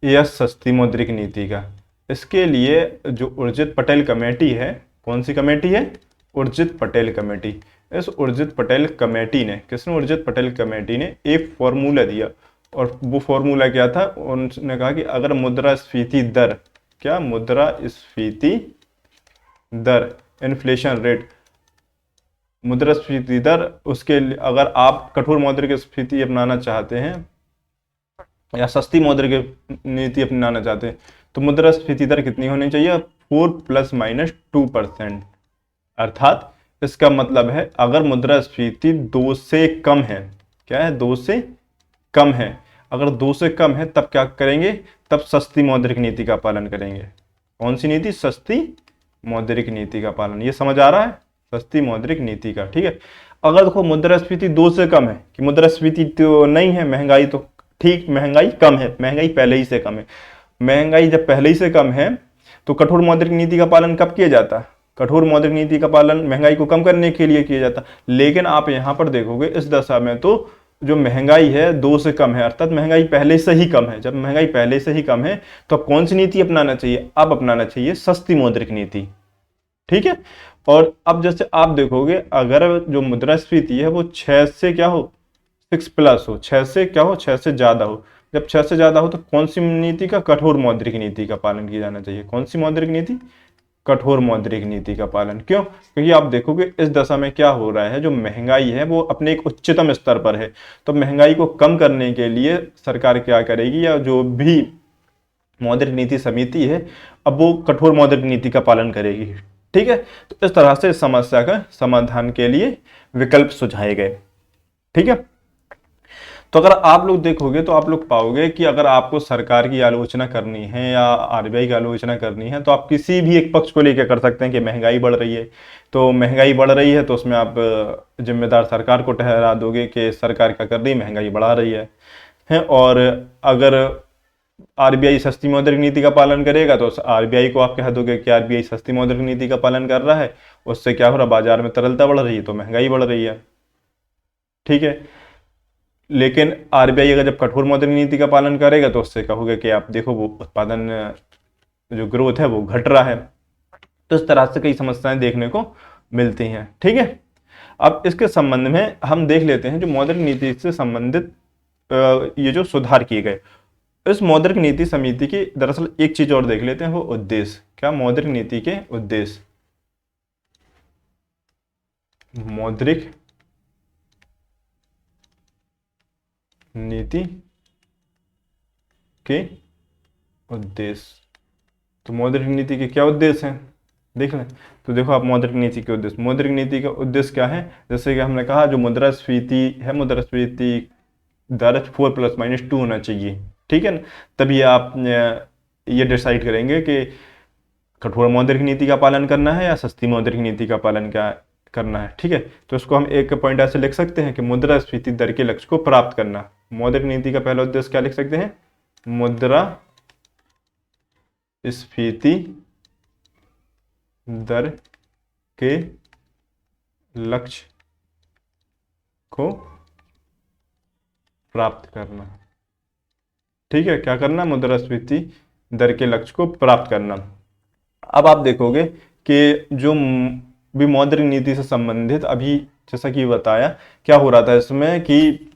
या सस्ती मौद्रिक नीति का। इसके लिए जो उर्जित पटेल कमेटी है, कौन सी कमेटी है, उर्जित पटेल कमेटी। इस उर्जित पटेल कमेटी ने, किसने, उर्जित पटेल कमेटी ने एक फॉर्मूला दिया, और वो फॉर्मूला क्या था, उन्होंने कहा कि अगर मुद्रास्फीति दर, क्या, मुद्रास्फीति दर, इन्फ्लेशन रेट, मुद्रास्फीति दर, उसके लिए अगर आप कठोर मौद्रिक स्फीति अपनाना चाहते हैं या सस्ती मौद्रिक नीति अपनाना चाहते हैं, तो मुद्रास्फीति दर कितनी होनी चाहिए, 4 ± 2%। अर्थात इसका मतलब है अगर मुद्रास्फीति 2 से कम है, क्या है, 2 से कम है, अगर 2 से कम है तब क्या करेंगे, तब सस्ती मौद्रिक नीति का पालन करेंगे। कौन सी नीति, सस्ती मौद्रिक नीति का पालन। ये समझ आ रहा है, सस्ती मौद्रिक नीति का। ठीक है, अगर देखो मुद्रास्फीति 2 से कम है, कि मुद्रास्फीति तो नहीं है, महंगाई तो ठीक, महंगाई कम है, महंगाई पहले ही से कम है, महंगाई जब पहले ही से कम है तो कठोर मौद्रिक नीति का पालन कब किया जाता, कठोर मौद्रिक नीति का पालन महंगाई को कम करने के लिए किया जाता। लेकिन आप यहाँ पर देखोगे इस दशा में तो जो महंगाई है 2 से कम है, अर्थात महंगाई पहले से ही कम है। जब महंगाई पहले से ही कम है तो अब कौन सी नीति अपनाना चाहिए, अब अपनाना चाहिए सस्ती मौद्रिक नीति। ठीक है, और अब जैसे आप देखोगे अगर जो मुद्रास्फीति है वो 6 से क्या हो, 6+ हो, 6 से क्या हो, 6 से ज्यादा हो। जब 6 से ज्यादा हो तो कौन सी नीति का, कठोर मौद्रिक नीति का पालन किया जाना चाहिए। कौन सी मौद्रिक नीति, कठोर मौद्रिक नीति का पालन। क्यों, क्योंकि आप देखोगे इस दशा में क्या हो रहा है, जो महंगाई है वो अपने एक उच्चतम स्तर पर है, तो महंगाई को कम करने के लिए सरकार क्या करेगी, या जो भी मौद्रिक नीति समिति है अब वो कठोर मौद्रिक नीति का पालन करेगी। ठीक है, तो इस तरह से इस समस्या का समाधान के लिए विकल्प सुझाए गए। ठीक है, तो अगर आप लोग देखोगे तो आप लोग पाओगे कि अगर आपको सरकार की आलोचना करनी है या आरबीआई की आलोचना करनी है तो आप किसी भी एक पक्ष को लेकर कर सकते हैं कि महंगाई बढ़ रही है, तो महंगाई बढ़ रही है तो उसमें आप जिम्मेदार सरकार को ठहरा दोगे कि सरकार क्या कर रही है, महंगाई बढ़ा रही है। और अगर आरबीआई सस्ती मौद्रिक नीति का पालन करेगा तो आरबीआई को आप कह दोगे कि आरबीआई सस्ती मौद्रिक नीति का पालन कर रहा है, उससे क्या हो रहा है, बाजार में तरलता बढ़ रही है तो महंगाई बढ़ रही है। ठीक है, लेकिन आरबीआई अगर जब कठोर मौद्रिक नीति का पालन करेगा तो उससे कहोगे कि आप देखो वो उत्पादन जो ग्रोथ है वो घट रहा है। तो इस तरह से कई समस्याएं देखने को मिलती हैं। ठीक है, अब इसके संबंध में हम देख लेते हैं जो मौद्रिक नीति से संबंधित ये जो सुधार किए गए, इस मौद्रिक नीति समिति की दरअसल एक चीज और देख लेते हैं, वो उद्देश्य। क्या, मौद्रिक नीति के उद्देश्य, मौद्रिक नीति के उद्देश्य। तो मौद्रिक नीति के क्या उद्देश्य हैं, देख लें। तो देखो आप मौद्रिक नीति के उद्देश्य, मौद्रिक नीति का उद्देश्य क्या है, जैसे कि हमने कहा जो मुद्रास्फीति है, मुद्रास्फीति दर 4 ± 2 होना चाहिए। ठीक है ना, तभी आप ये डिसाइड करेंगे कि कठोर मौद्रिक नीति का पालन करना है या सस्ती मौद्रिक नीति का पालन करना है। ठीक है, तो इसको हम एक पॉइंट ऐसे लिख सकते हैं कि मुद्रास्फीति दर के लक्ष्य को प्राप्त करना। मौद्रिक नीति का पहला उद्देश्य क्या लिख सकते हैं, मुद्रास्फीति दर के लक्ष्य को प्राप्त करना। ठीक है, क्या करना? मुद्रास्फीति दर के लक्ष्य को प्राप्त करना। अब आप देखोगे कि जो भी मौद्रिक नीति से संबंधित अभी जैसा कि बताया क्या हो रहा था इसमें कि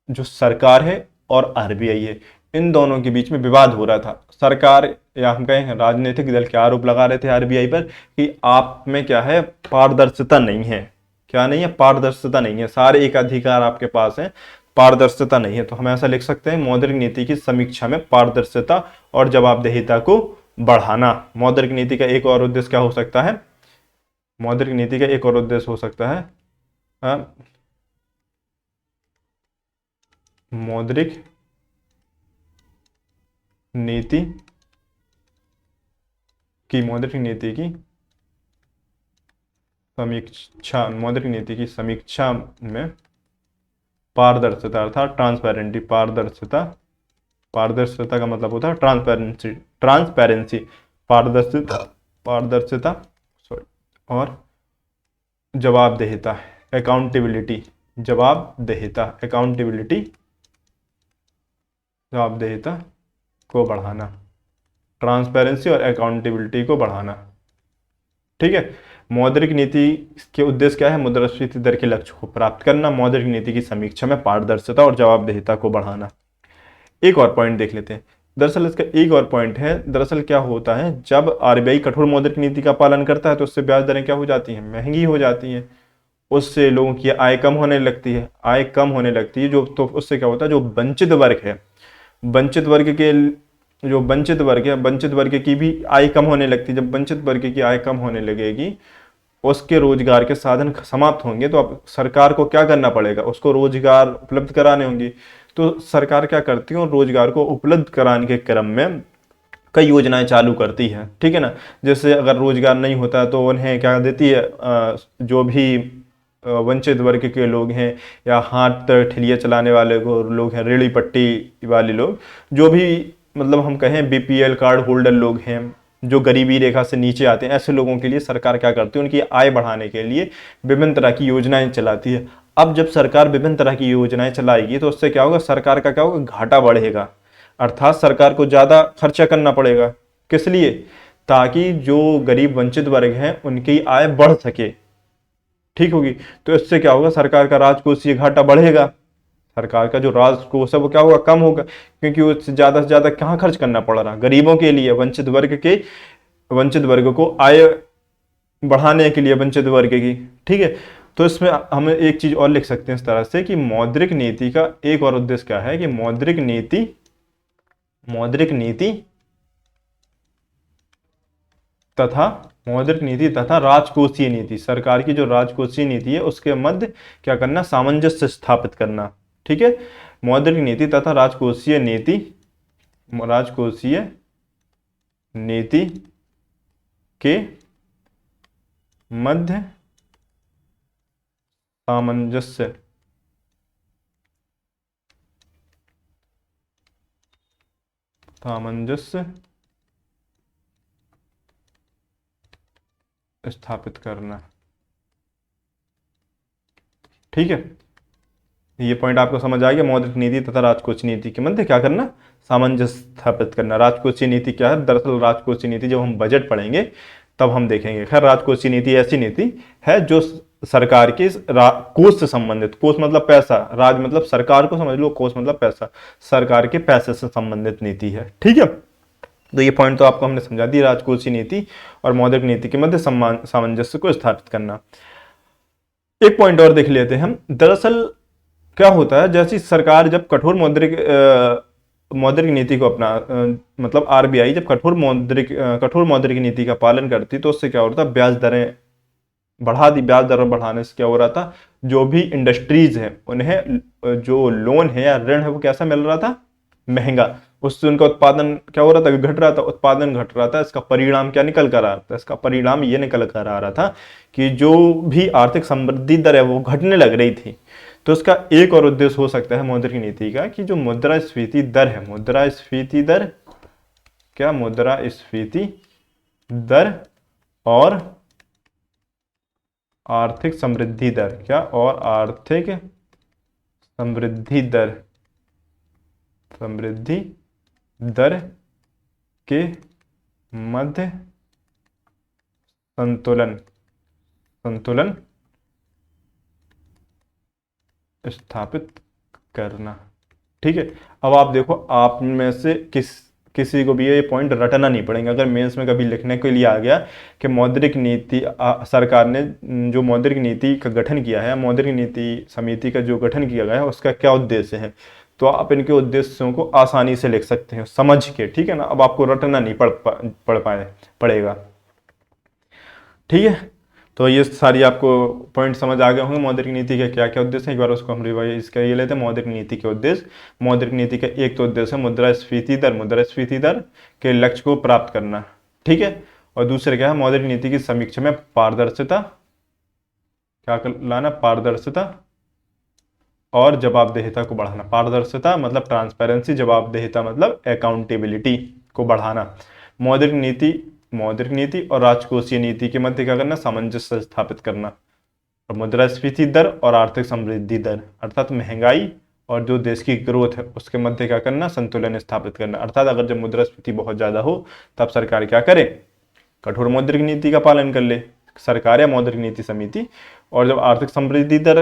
जो सरकार है और आरबीआई है, इन दोनों के बीच में विवाद हो रहा था। सरकार या हम कहें राजनीतिक दल क्या आरोप लगा रहे थे आरबीआई पर कि आप में क्या है, पारदर्शिता नहीं है। क्या नहीं है? पारदर्शिता नहीं है, सारे एक अधिकार आपके पास है, पारदर्शिता नहीं है। तो हम ऐसा लिख सकते हैं, मौद्रिक नीति की समीक्षा में पारदर्शिता और जवाबदेहिता को बढ़ाना। मौद्रिक नीति का एक और उद्देश्य क्या हो सकता है? मौद्रिक नीति का एक और उद्देश्य हो सकता है मौद्रिक नीति की समीक्षा, मौद्रिक नीति की समीक्षा में पारदर्शिता अर्थात ट्रांसपेरेंटी। पारदर्शिता का मतलब होता है ट्रांसपेरेंसी, पारदर्शिता सॉरी, और जवाबदेहिता, जवाबदेहिता को बढ़ाना, ट्रांसपेरेंसी और अकाउंटेबिलिटी को बढ़ाना। ठीक है, मौद्रिक नीति के उद्देश्य क्या है? मुद्रास्फीति दर के लक्ष्य को प्राप्त करना, मौद्रिक नीति की समीक्षा में पारदर्शिता और जवाबदेहिता को बढ़ाना। एक और पॉइंट देख लेते हैं। दरअसल इसका एक और पॉइंट है, दरअसल क्या होता है, जब आरबीआई कठोर मौद्रिक नीति का पालन करता है तो उससे ब्याज दरें क्या हो जाती हैं? महंगी हो जाती हैं। उससे लोगों की आय कम होने लगती है, जो तो उससे क्या होता है, जो वंचित वर्ग है, वंचित वर्ग की भी आय कम होने लगती है। जब वंचित वर्ग की आय कम होने लगेगी, उसके रोजगार के साधन समाप्त होंगे, तो अब सरकार को क्या करना पड़ेगा? उसको रोजगार उपलब्ध कराने होंगे। तो सरकार क्या करती है? रोजगार को उपलब्ध कराने के क्रम में कई योजनाएं चालू करती है। ठीक है ना? जैसे अगर रोजगार नहीं होता तो उन्हें क्या देती है, जो भी वंचित वर्ग के लोग हैं या हाथ ठेलिया चलाने वाले लोग हैं, रेड़ी पट्टी वाले लोग, जो भी मतलब हम कहें बीपीएल कार्ड होल्डर लोग हैं, जो गरीबी रेखा से नीचे आते हैं, ऐसे लोगों के लिए सरकार क्या करती है? उनकी आय बढ़ाने के लिए विभिन्न तरह की योजनाएं चलाती है। अब जब सरकार विभिन्न तरह की योजनाएं चलाएगी तो उससे क्या होगा? सरकार का क्या होगा? घाटा बढ़ेगा, अर्थात सरकार को ज्यादा खर्चा करना पड़ेगा। किस लिए? ताकि जो गरीब वंचित वर्ग हैं उनकी आय बढ़ सके। ठीक होगी। तो इससे क्या होगा? सरकार का राजकोषीय घाटा बढ़ेगा, सरकार का जो राजकोष है वो क्या होगा? कम होगा, क्योंकि उससे ज्यादा कहाँ खर्च करना पड़ रहा? गरीबों के लिए, वंचित वर्ग को आय बढ़ाने के लिए, वंचित वर्ग की। ठीक है, तो इसमें हम एक चीज और लिख सकते हैं इस तरह से कि मौद्रिक नीति का एक और उद्देश्य क्या है कि मौद्रिक नीति तथा राजकोषीय नीति, सरकार की जो राजकोषीय नीति है उसके मध्य क्या करना? सामंजस्य स्थापित करना। ठीक है, मौद्रिक नीति तथा राजकोषीय नीति के मध्य सामंजस्य स्थापित करना। ठीक है, ये पॉइंट आपको समझ आ गया। मौद्रिक नीति तथा राजकोषीय नीति के मध्य क्या करना? सामंजस्य स्थापित करना। राजकोषीय नीति क्या है? दरअसल राजकोषीय नीति जब हम बजट पढ़ेंगे तब हम देखेंगे। खैर, राजकोषीय नीति ऐसी नीति है जो सरकार के कोष से संबंधित, कोष मतलब पैसा, राज मतलब सरकार को समझ लो, कोष मतलब पैसा, सरकार के पैसे से संबंधित नीति है। ठीक है, तो ये पॉइंट तो आपको हमने समझा दी, राजकोषीय नीति और मौद्रिक नीति के मध्य सामंजस्य को स्थापित करना। एक पॉइंट और देख लेते हैं हम। दरअसल क्या होता है, जैसी सरकार जब कठोर मौद्रिक नीति को अपना मतलब आरबीआई जब कठोर मौद्रिक नीति का पालन करती तो उससे क्या होता है? ब्याज दरें बढ़ाने से क्या हो रहा था? जो भी इंडस्ट्रीज है उन्हें जो लोन है या ऋण है वो कैसा मिल रहा था? महंगा। उससे उनका उत्पादन क्या हो रहा था? घट रहा था, उत्पादन घट रहा था। इसका परिणाम क्या निकल कर आ रहा था? इसका परिणाम ये निकल कर आ रहा था कि जो भी आर्थिक समृद्धि दर है वो घटने लग रही थी। तो इसका एक और उद्देश्य हो सकता है मौद्रिक नीति का कि जो मुद्रास्फीति दर है, मुद्रास्फीति दर और आर्थिक समृद्धि दर क्या, और आर्थिक समृद्धि दर, समृद्धि दर के मध्य संतुलन, संतुलन स्थापित करना। ठीक है, अब आप देखो, आप में से किसी को भी ये पॉइंट रटना नहीं पड़ेगा। अगर मेंस में कभी लिखने के लिए आ गया कि मौद्रिक नीति, सरकार ने जो मौद्रिक नीति का गठन किया है, मौद्रिक नीति समिति का जो गठन किया गया है, उसका क्या उद्देश्य है, तो आप इनके उद्देश्यों को आसानी से लिख सकते हैं समझ के। ठीक है ना, अब आपको रटना नहीं पड़ेगा। ठीक है, तो ये सारी आपको पॉइंट समझ आ गए होंगे मौद्रिक नीति के क्या क्या उद्देश्य हैं। एक बार उसको हम रिवाइज कर ये लेते हैं। मौद्रिक नीति के उद्देश्य, मौद्रिक नीति का एक तो उद्देश्य है मुद्रास्फीति दर, मुद्रास्फीति दर के लक्ष्य को प्राप्त करना। ठीक है, और दूसरे क्या है, मौद्रिक नीति की समीक्षा में पारदर्शिता, क्या लाना, पारदर्शिता और जवाबदेहिता को बढ़ाना। पारदर्शिता मतलब ट्रांसपेरेंसी, जवाबदेहिता मतलब अकाउंटेबिलिटी को बढ़ाना। मौद्रिक नीति और राजकोषीय नीति के मध्य क्या करना, सामंजस्य स्थापित करना। और मुद्रास्फीति दर और आर्थिक समृद्धि दर, अर्थात महंगाई और जो देश की ग्रोथ है उसके मध्य क्या करना, संतुलन स्थापित करना। अर्थात अगर जब मुद्रास्फीति बहुत ज्यादा हो तब सरकार क्या करे, कठोर मौद्रिक नीति का पालन कर ले सरकार या मौद्रिक नीति समिति। और जब आर्थिक समृद्धि दर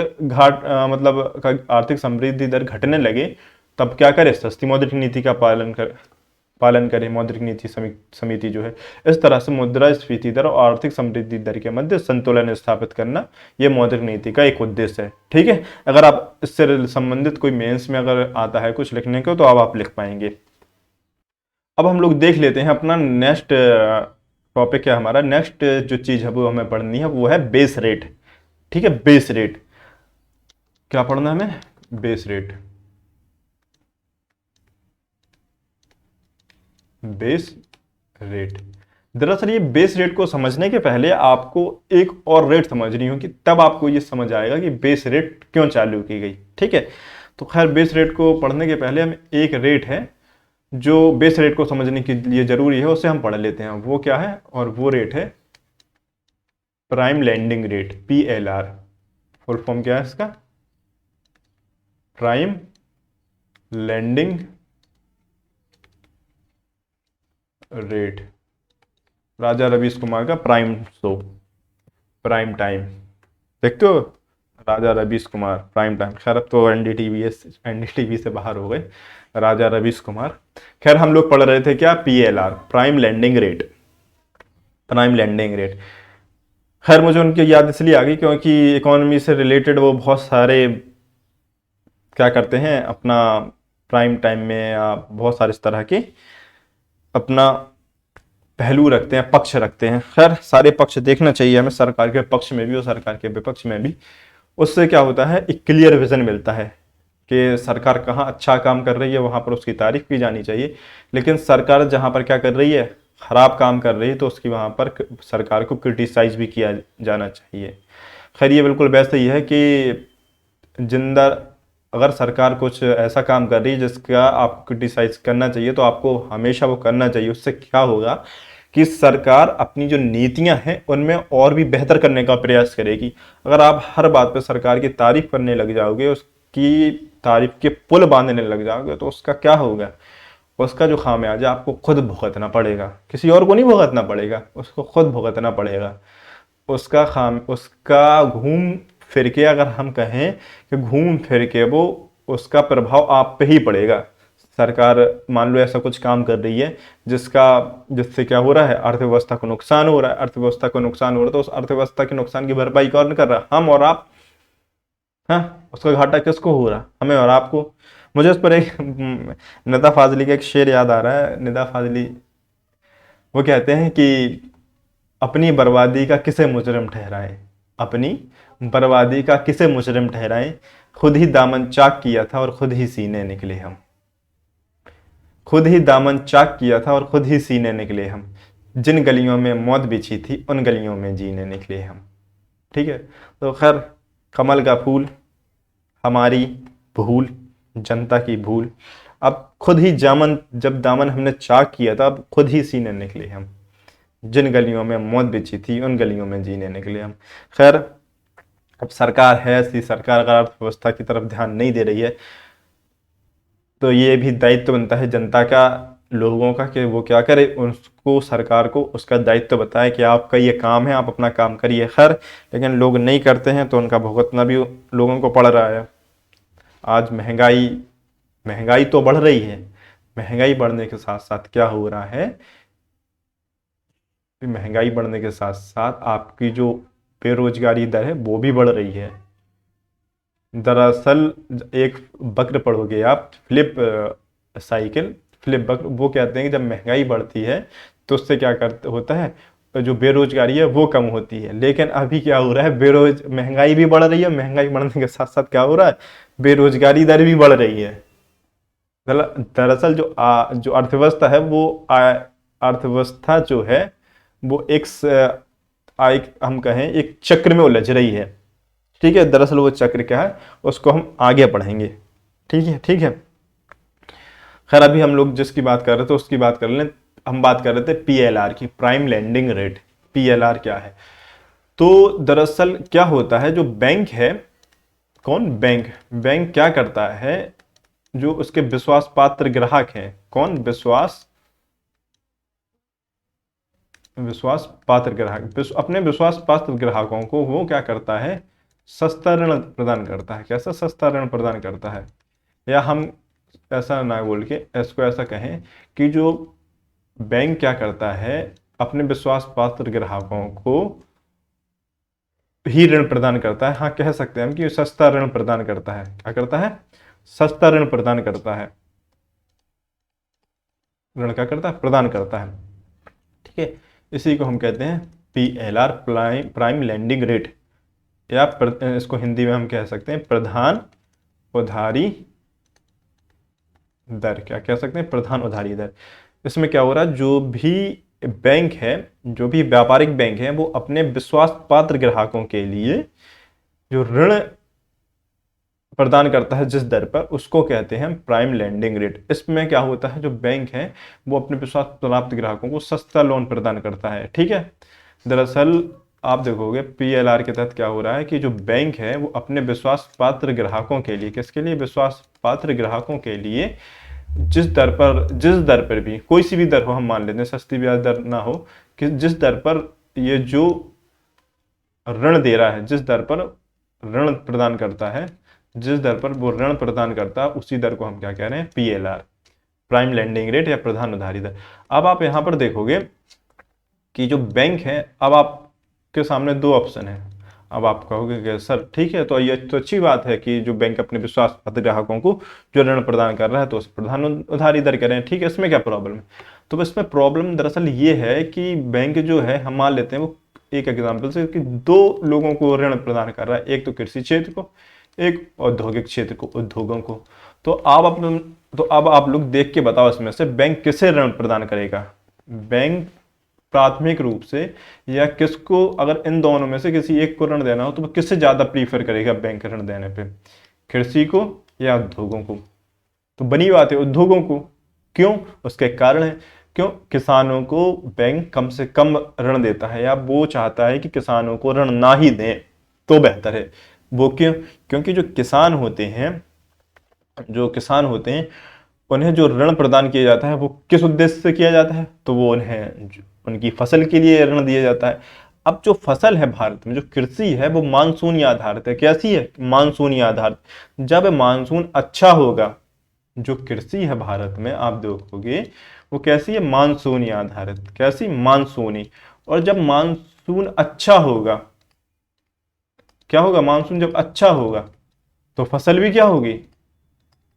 आर्थिक समृद्धि दर घटने लगे तब क्या करे, सस्ती मौद्रिक नीति का पालन करे मौद्रिक नीति समिति जो है। इस तरह से मुद्रास्फीति दर और आर्थिक समृद्धि दर के मध्य संतुलन स्थापित करना, यह मौद्रिक नीति का एक उद्देश्य है। ठीक है, अगर आप इससे संबंधित कोई मेंस में अगर आता है कुछ लिखने को तो अब आप लिख पाएंगे। अब हम लोग देख लेते हैं अपना नेक्स्ट टॉपिक क्या, हमारा नेक्स्ट जो चीज है वो हमें पढ़नी है वो है बेस रेट। ठीक है, बेस रेट क्या पढ़ना है हमें, बेस रेट, बेस रेट। दरअसल ये बेस रेट को समझने के पहले आपको एक और रेट समझनी होगी, तब आपको ये समझ आएगा कि बेस रेट क्यों चालू की गई। ठीक है, तो खैर बेस रेट को पढ़ने के पहले हम एक रेट है जो बेस रेट को समझने के लिए जरूरी है उसे हम पढ़ लेते हैं। वो क्या है, और वो रेट है prime landing rate, PLR। Full form क्या है इसका, प्राइम लैंडिंग रेट। राजा रवीश कुमार का प्राइम शो, प्राइम टाइम, देखते हो, राजा रवीश कुमार प्राइम टाइम। खैर अब तो NDTV से बाहर हो गए, राजा रवीश कुमार। खैर हम लोग पढ़ रहे थे क्या, PLR, prime landing rate, prime landing rate. खैर मुझे उनकी याद इसलिए आ गई क्योंकि इकोनॉमी से रिलेटेड वो बहुत सारे क्या करते हैं अपना प्राइम टाइम में, या बहुत सारे इस तरह के अपना पहलू रखते हैं, पक्ष रखते हैं। खैर सारे पक्ष देखना चाहिए हमें, सरकार के पक्ष में भी और सरकार के विपक्ष में भी। उससे क्या होता है, एक क्लियर विजन मिलता है कि सरकार कहाँ अच्छा काम कर रही है, वहाँ पर उसकी तारीफ की जानी चाहिए। लेकिन सरकार जहाँ पर क्या कर रही है, खराब काम कर रही है, तो उसकी वहाँ पर सरकार को क्रिटिसाइज भी किया जाना चाहिए। खैर ये बिल्कुल वैसे ही है कि अगर सरकार कुछ ऐसा काम कर रही है जिसका आपको क्रिटिसाइज करना चाहिए तो आपको हमेशा वो करना चाहिए। उससे क्या होगा कि सरकार अपनी जो नीतियां हैं उनमें और भी बेहतर करने का प्रयास करेगी। अगर आप हर बात पर सरकार की तारीफ करने लग जाओगे, उसकी तारीफ के पुल बांधने लग जाओगे, तो उसका क्या होगा, उसका जो खामियाजा आपको खुद भुगतना पड़ेगा, किसी और को नहीं भुगतना पड़ेगा, उसको खुद भुगतना पड़ेगा। उसका घूम फिर के, अगर हम कहें कि घूम फिर के वो उसका प्रभाव आप पे ही पड़ेगा। सरकार मान लो ऐसा कुछ काम कर रही है जिससे क्या हो रहा है, अर्थव्यवस्था को नुकसान हो रहा है। अर्थव्यवस्था को नुकसान हो रहा है तो उस अर्थव्यवस्था के नुकसान की भरपाई कौन कर रहा है, हम और आप। हाँ, उसका घाटा किसको हो रहा, हमें और आपको। मुझे उस पर एक निदा फाजली का एक शेर याद आ रहा है। निदा फाजली वो कहते हैं कि अपनी बर्बादी का किसे मुजरिम ठहराएं, अपनी बर्बादी का किसे मुजरिम ठहराएं, खुद ही दामन चाक किया था और खुद ही सीने निकले हम। खुद ही दामन चाक किया था और खुद ही सीने निकले हम, जिन गलियों में मौत बिछी थी उन गलियों में जीने निकले हम। ठीक है, तो खैर कमल का फूल, हमारी भूल, जनता की भूल। अब खुद ही जब दामन हमने चाक किया था, अब खुद ही सीने निकले हम, जिन गलियों में मौत बिछी थी उन गलियों में जीने निकले हम। खैर अब सरकार है ऐसी, सरकार अगर अर्थव्यवस्था की तरफ ध्यान नहीं दे रही है तो ये भी दायित्व बनता है जनता का, लोगों का, कि वो क्या करे, उसको, सरकार को उसका दायित्व बताए कि आपका ये काम है, आप अपना काम करिए। खैर, लेकिन लोग नहीं करते हैं तो उनका भुगतना भी लोगों को पड़ रहा है। आज महंगाई महंगाई तो बढ़ रही है, महंगाई बढ़ने के साथ साथ क्या हो रहा है, महंगाई बढ़ने के साथ साथ आपकी जो बेरोजगारी दर है वो भी बढ़ रही है। दरअसल एक वक्र पढ़ोगे आप, फ्लिप साइकिल, फ्लिप वक्र, वो कहते हैं कि जब महंगाई बढ़ती है तो उससे क्या करते होता है, जो बेरोजगारी है वो कम होती है। लेकिन अभी क्या हो रहा है, महंगाई भी बढ़ रही है, महंगाई बढ़ने के साथ साथ क्या हो रहा है, बेरोजगारी दर भी बढ़ रही है। दरअसल जो अर्थव्यवस्था है वो अर्थव्यवस्था जो है वो एक हम कहें एक चक्र में उलझ रही है। ठीक है, दरअसल वो चक्र क्या है उसको हम आगे पढ़ेंगे। ठीक है, ठीक है। खैर, अभी हम लोग जिसकी बात कर रहे थे उसकी बात कर लें। हम बात कर रहे थे पीएलआर की, प्राइम लैंडिंग रेट। पीएलआर क्या है, तो दरअसल क्या होता है, जो बैंक है, कौन, बैंक, बैंक क्या करता है, जो उसके विश्वास पात्र ग्राहक हैं, कौन, विश्वास पात्र ग्राहक, अपने विश्वास पात्र ग्राहकों को वो क्या करता है, सस्ता ऋण प्रदान करता है। कैसा सस्ता ऋण प्रदान करता है, या हम ऐसा ना बोल के इसको ऐसा कहें कि जो बैंक क्या करता है, अपने विश्वास पात्र ग्राहकों को ही ऋण प्रदान करता है। हाँ, कह सकते हैं हम कि सस्ता ऋण प्रदान करता है। क्या करता है, सस्ता ऋण प्रदान करता है। ऋण क्या करता है, प्रदान करता है। ठीक है, इसी को हम कहते हैं पीएलआर, प्राइम लैंडिंग रेट, या इसको हिंदी में हम कह सकते हैं प्रधान उधारी दर। क्या कह सकते हैं, प्रधान उधारी दर। इसमें क्या हो रहा है, जो भी बैंक है, जो भी व्यापारिक बैंक है, वो अपने विश्वास पात्र ग्राहकों के लिए जो ऋण प्रदान करता है जिस दर पर, उसको कहते हैं प्राइम लैंडिंग रेट। इसमें क्या होता है, जो बैंक है वो अपने विश्वास प्राप्त ग्राहकों को सस्ता लोन प्रदान करता है। ठीक है, दरअसल आप देखोगे पीएलआर के तहत क्या हो रहा है कि जो बैंक है वो अपने विश्वास पात्र ग्राहकों के लिए, किसके लिए, विश्वास पात्र ग्राहकों के लिए जिस दर पर भी, कोई सी भी दर हो, हम मान लेते हैं सस्ती ब्याज दर ना हो, कि जिस दर पर ये जो ऋण दे रहा है, जिस दर पर ऋण प्रदान करता है, जिस दर पर वो ऋण प्रदान करता है, उसी दर को हम क्या कह रहे हैं, पीएलआर, प्राइम लैंडिंग रेट या प्रधान उधारी दर। अब आप यहां पर देखोगे कि जो बैंक है, अब आपके सामने दो ऑप्शन है। अब आप कहोगे कि सर ठीक है, तो ये तो अच्छी बात है कि जो बैंक अपने विश्वास पात्र ग्राहकों को जो ऋण प्रदान कर रहा है तो उस प्रधान उधारी दर करें। ठीक है, इसमें क्या प्रॉब्लम है, तो इसमें प्रॉब्लम दरअसल ये है कि बैंक जो है, हम मान लेते हैं वो एक एग्जाम्पल से कि दो लोगों को ऋण प्रदान कर रहा है, एक तो कृषि क्षेत्र को, एक औद्योगिक क्षेत्र को, उद्योगों को। तो अब आप लोग देख के बताओ इसमें से बैंक किसे ऋण प्रदान करेगा, बैंक प्राथमिक रूप से, या किसको, अगर इन दोनों में से किसी एक को ऋण देना हो तो वो किससे ज्यादा प्रीफर करेगा बैंक ऋण देने पे, कृषि को या उद्योगों को। तो बनी बात है उद्योगों को। क्यों, उसके कारण है, क्यों, किसानों को बैंक कम से कम ऋण देता है, या वो चाहता है कि किसानों को ऋण ना ही दें तो बेहतर है। वो क्यों, क्योंकि जो किसान होते हैं, उन्हें जो ऋण प्रदान किया जाता है वो किस उद्देश्य से किया जाता है, तो वो उन्हें उनकी फसल के लिए ऋण दिया जाता है। अब जो फसल है भारत में, जो कृषि है, वो मानसूनी आधारित है। कैसी है, मानसूनी आधारित। जब मानसून अच्छा होगा, जो कृषि है भारत में आप देखोगे वो कैसी है, मानसूनी आधारित। कैसी, मानसूनी। और जब मानसून अच्छा होगा, क्या होगा, मानसून जब अच्छा होगा तो फसल भी क्या होगी,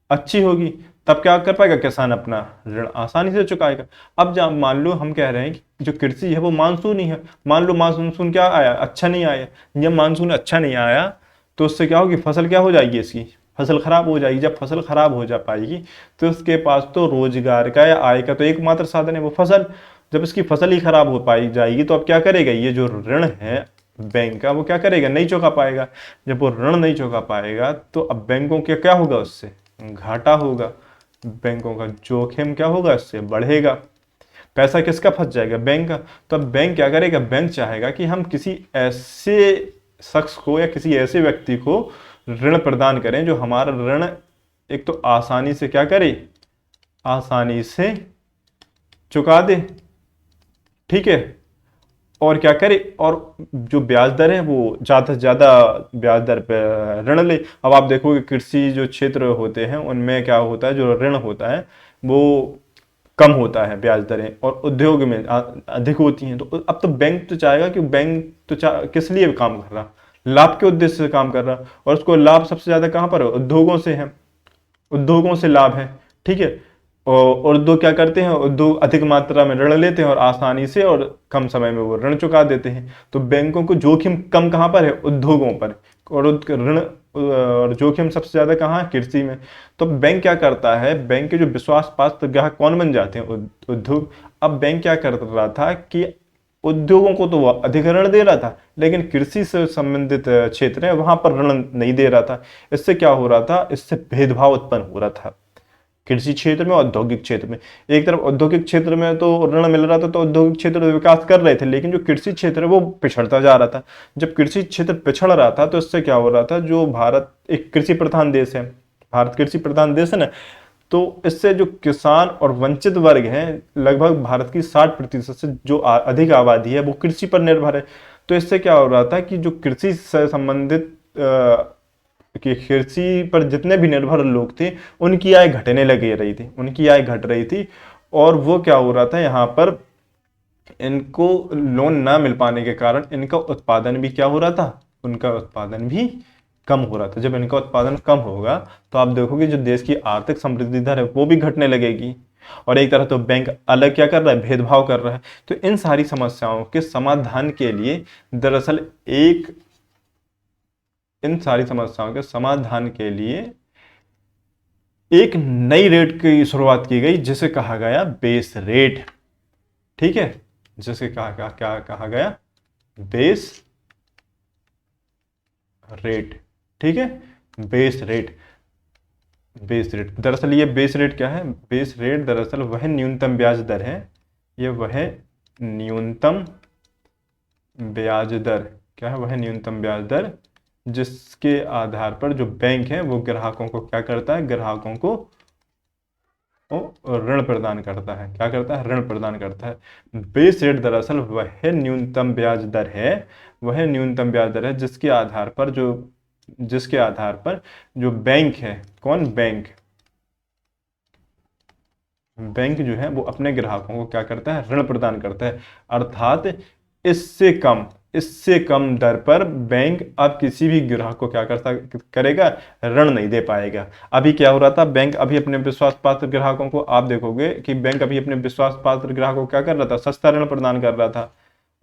अच्छी होगी। तब क्या कर पाएगा किसान, अपना ऋण आसानी से चुकाएगा। अब जब मान लो हम कह रहे हैं कि जो कृषि है वो मानसूनी है, मान लो मानसून क्या आया, अच्छा नहीं आया। जब मानसून अच्छा नहीं आया तो उससे क्या होगी, फसल क्या हो जाएगी, इसकी फसल खराब हो जाएगी। जब फसल खराब हो जा पाएगी तो उसके पास तो रोजगार का या आय का तो एकमात्र साधन है वो फसल। जब इसकी फसल ही खराब हो पाई जाएगी तो अब क्या करेगा, ये जो ऋण है बैंक का, वो क्या करेगा, नहीं चुका पाएगा। जब वो ऋण नहीं चुका पाएगा तो अब बैंकों के क्या होगा, उससे घाटा होगा, बैंकों का जोखिम क्या होगा, इससे बढ़ेगा। पैसा किसका फंस जाएगा, बैंक का। तो अब बैंक क्या करेगा, बैंक चाहेगा कि हम किसी ऐसे शख्स को या किसी ऐसे व्यक्ति को ऋण प्रदान करें जो हमारा ऋण एक तो आसानी से क्या करे, आसानी से चुका दे, ठीक है, और क्या करे, और जो ब्याज दर है वो ज़्यादा से ज़्यादा ब्याज दर पर ऋण ले। अब आप देखोगे कृषि जो क्षेत्र होते हैं उनमें क्या होता है, जो ऋण होता है वो कम होता है ब्याज दरें, और उद्योग में अधिक होती हैं। तो अब तो बैंक तो चाहेगा कि बैंक तो किस लिए काम कर रहा, लाभ के उद्देश्य से काम कर रहा, और उसको लाभ सबसे ज़्यादा कहाँ पर है, उद्योगों से है, उद्योगों से लाभ है, ठीक है। और उद्योग क्या करते हैं, उद्योग अधिक मात्रा में ऋण लेते हैं और आसानी से और कम समय में वो ऋण चुका देते हैं। तो बैंकों को जोखिम कम कहाँ पर है, उद्योगों पर, और ऋण और जोखिम सबसे ज्यादा कहाँ है, कृषि में। तो बैंक क्या करता है, बैंक के जो विश्वास पात्र ग्राहक कौन बन जाते हैं, उद्योग। अब बैंक क्या कर रहा था कि उद्योगों को तो वो अधिक ऋण दे रहा था, लेकिन कृषि से संबंधित क्षेत्र है वहां पर ऋण नहीं दे रहा था। इससे क्या हो रहा था, इससे भेदभाव उत्पन्न हो रहा था कृषि क्षेत्र में, औद्योगिक क्षेत्र में। एक तरफ औद्योगिक क्षेत्र में तो ऋण मिल रहा था, तो औद्योगिक क्षेत्र विकास कर रहे थे, लेकिन जो कृषि क्षेत्र है वो पिछड़ता जा रहा था। जब कृषि क्षेत्र पिछड़ रहा था तो इससे क्या हो रहा था, जो भारत एक कृषि प्रधान देश है, भारत कृषि प्रधान देश है ना, तो इससे जो किसान और वंचित वर्ग हैं, लगभग भारत की 60% से जो अधिक आबादी है वो कृषि पर निर्भर है। तो इससे क्या हो रहा था कि जो कृषि से संबंधित कि कृषि पर जितने भी निर्भर लोग थे उनकी आय घटने लगी रही थी, उनकी आय घट रही थी। और वो क्या हो रहा था, यहाँ पर इनको लोन ना मिल पाने के कारण इनका उत्पादन भी क्या हो रहा था, उनका उत्पादन भी कम हो रहा था। जब इनका उत्पादन कम होगा तो आप देखोगे जो देश की आर्थिक समृद्धि दर है वो भी घटने लगेगी। और एक तरह तो बैंक अलग क्या कर रहा है, भेदभाव कर रहा है। तो इन सारी समस्याओं के समाधान के लिए दरअसल इन सारी समस्याओं के समाधान के लिए एक नई रेट की शुरुआत की गई जिसे कहा गया बेस रेट, ठीक है, जिसे क्या कहा गया, बेस रेट, ठीक है, बेस रेट। बेस रेट दरअसल ये बेस रेट क्या है, बेस रेट दरअसल वह न्यूनतम ब्याज दर है, ये वह न्यूनतम ब्याज दर क्या है, वह न्यूनतम ब्याज दर जिसके आधार पर जो बैंक है वो ग्राहकों को क्या करता है, ग्राहकों को ऋण प्रदान करता है, क्या करता है, ऋण प्रदान करता है। बेस रेट दरअसल वह न्यूनतम ब्याज दर है, वह न्यूनतम ब्याज दर है जिसके आधार पर जो बैंक है, कौन, बैंक जो है वो अपने ग्राहकों को क्या करता है, ऋण प्रदान करता है। अर्थात इससे कम दर पर बैंक अब किसी भी ग्राहक को क्या करेगा, ऋण नहीं दे पाएगा। अभी क्या हो रहा था, बैंक अभी अपने विश्वास पात्र ग्राहकों को, आप देखोगे कि बैंक अभी अपने विश्वास पात्र ग्राहकों को क्या कर रहा था, सस्ता ऋण प्रदान कर रहा था,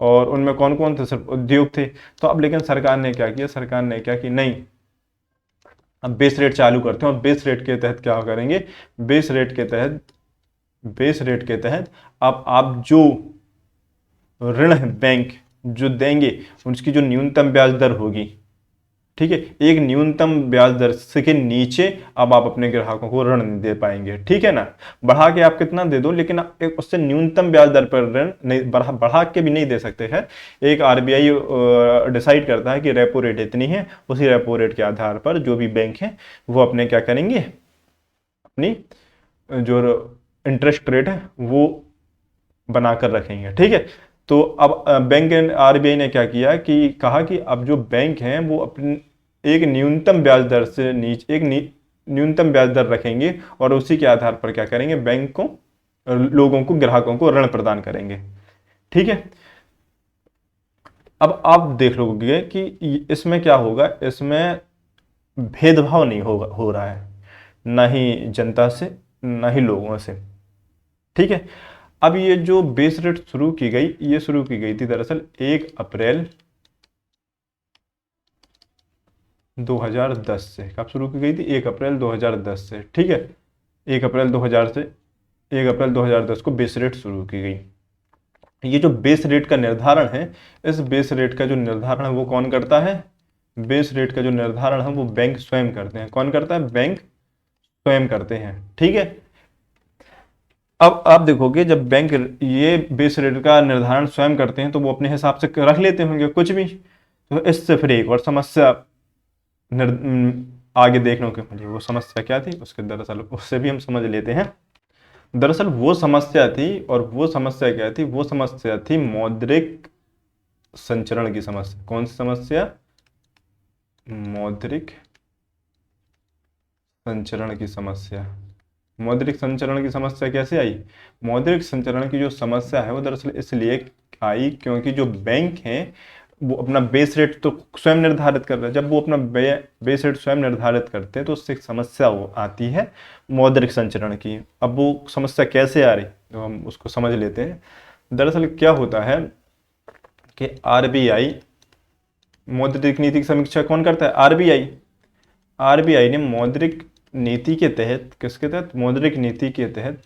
और उनमें कौन कौन थे, सिर्फ उद्योग थे। तो अब लेकिन सरकार ने क्या किया, सरकार ने क्या कि नहीं, अब बेस रेट चालू करते हैं, और बेस रेट के तहत क्या करेंगे, बेस रेट के तहत अब आप जो ऋण है बैंक जो देंगे उसकी जो न्यूनतम ब्याज दर होगी, ठीक है, एक न्यूनतम ब्याज दर से के नीचे अब आप अपने ग्राहकों को ऋण नहीं दे पाएंगे, ठीक है ना। बढ़ा के आप कितना दे दो, लेकिन आप उससे न्यूनतम ब्याज दर पर ऋण नहीं, बढ़ा के भी नहीं दे सकते हैं। एक आरबीआई डिसाइड करता है कि रेपो रेट इतनी है, उसी रेपो रेट के आधार पर जो भी बैंक है वो अपने क्या करेंगे, अपनी जो इंटरेस्ट रेट है वो बनाकर रखेंगे, ठीक है। तो अब बैंक आरबीआई ने क्या किया कि कहा कि अब जो बैंक हैं वो अपनी एक न्यूनतम ब्याज दर से नीचे एक न्यूनतम ब्याज दर रखेंगे, और उसी के आधार पर क्या करेंगे, बैंक को, लोगों को, ग्राहकों को ऋण प्रदान करेंगे, ठीक है। अब आप देख लोगे कि इसमें क्या होगा, इसमें भेदभाव नहीं हो रहा है, ना ही जनता से ना ही लोगों से, ठीक है। अब ये जो बेस रेट शुरू की गई, ये शुरू की गई थी दरअसल 1 अप्रैल 2010 से। कब शुरू की गई थी, 1 अप्रैल 2010 से, ठीक है, 1 अप्रैल 2010 को बेस रेट शुरू की गई। ये जो बेस रेट का निर्धारण है, इस बेस रेट का जो निर्धारण है वो कौन करता है, बेस रेट का जो निर्धारण है वो बैंक स्वयं करते हैं। कौन करता है, बैंक स्वयं करते हैं, ठीक है। अब आप देखोगे जब बैंक ये बेस रेट का निर्धारण स्वयं करते हैं तो वो अपने हिसाब से रख लेते होंगे कुछ भी, तो इससे फिर एक और समस्या आगे देखने को मिली। वो समस्या क्या थी उसके, दरअसल उससे भी हम समझ लेते हैं। दरअसल वो समस्या थी, और वो समस्या क्या थी, वो समस्या थी मौद्रिक संचरण की समस्या। कौन सी समस्या? मौद्रिक संचरण की समस्या। मौद्रिक संचरण की समस्या कैसे आई? मौद्रिक संचरण की जो समस्या है वो दरअसल इसलिए आई क्योंकि जो बैंक हैं वो अपना बेस रेट तो स्वयं निर्धारित कर रहे हैं। जब वो अपना बेस रेट स्वयं निर्धारित करते हैं तो उससे एक समस्या वो आती है मौद्रिक संचरण की। अब वो समस्या कैसे आ रही तो हम उसको समझ लेते हैं। दरअसल क्या होता है कि आरबीआई, मौद्रिक नीति की समीक्षा कौन करता है? आरबीआई। आरबीआई ने मौद्रिक नीति के तहत, किसके तहत? मौद्रिक नीति के तहत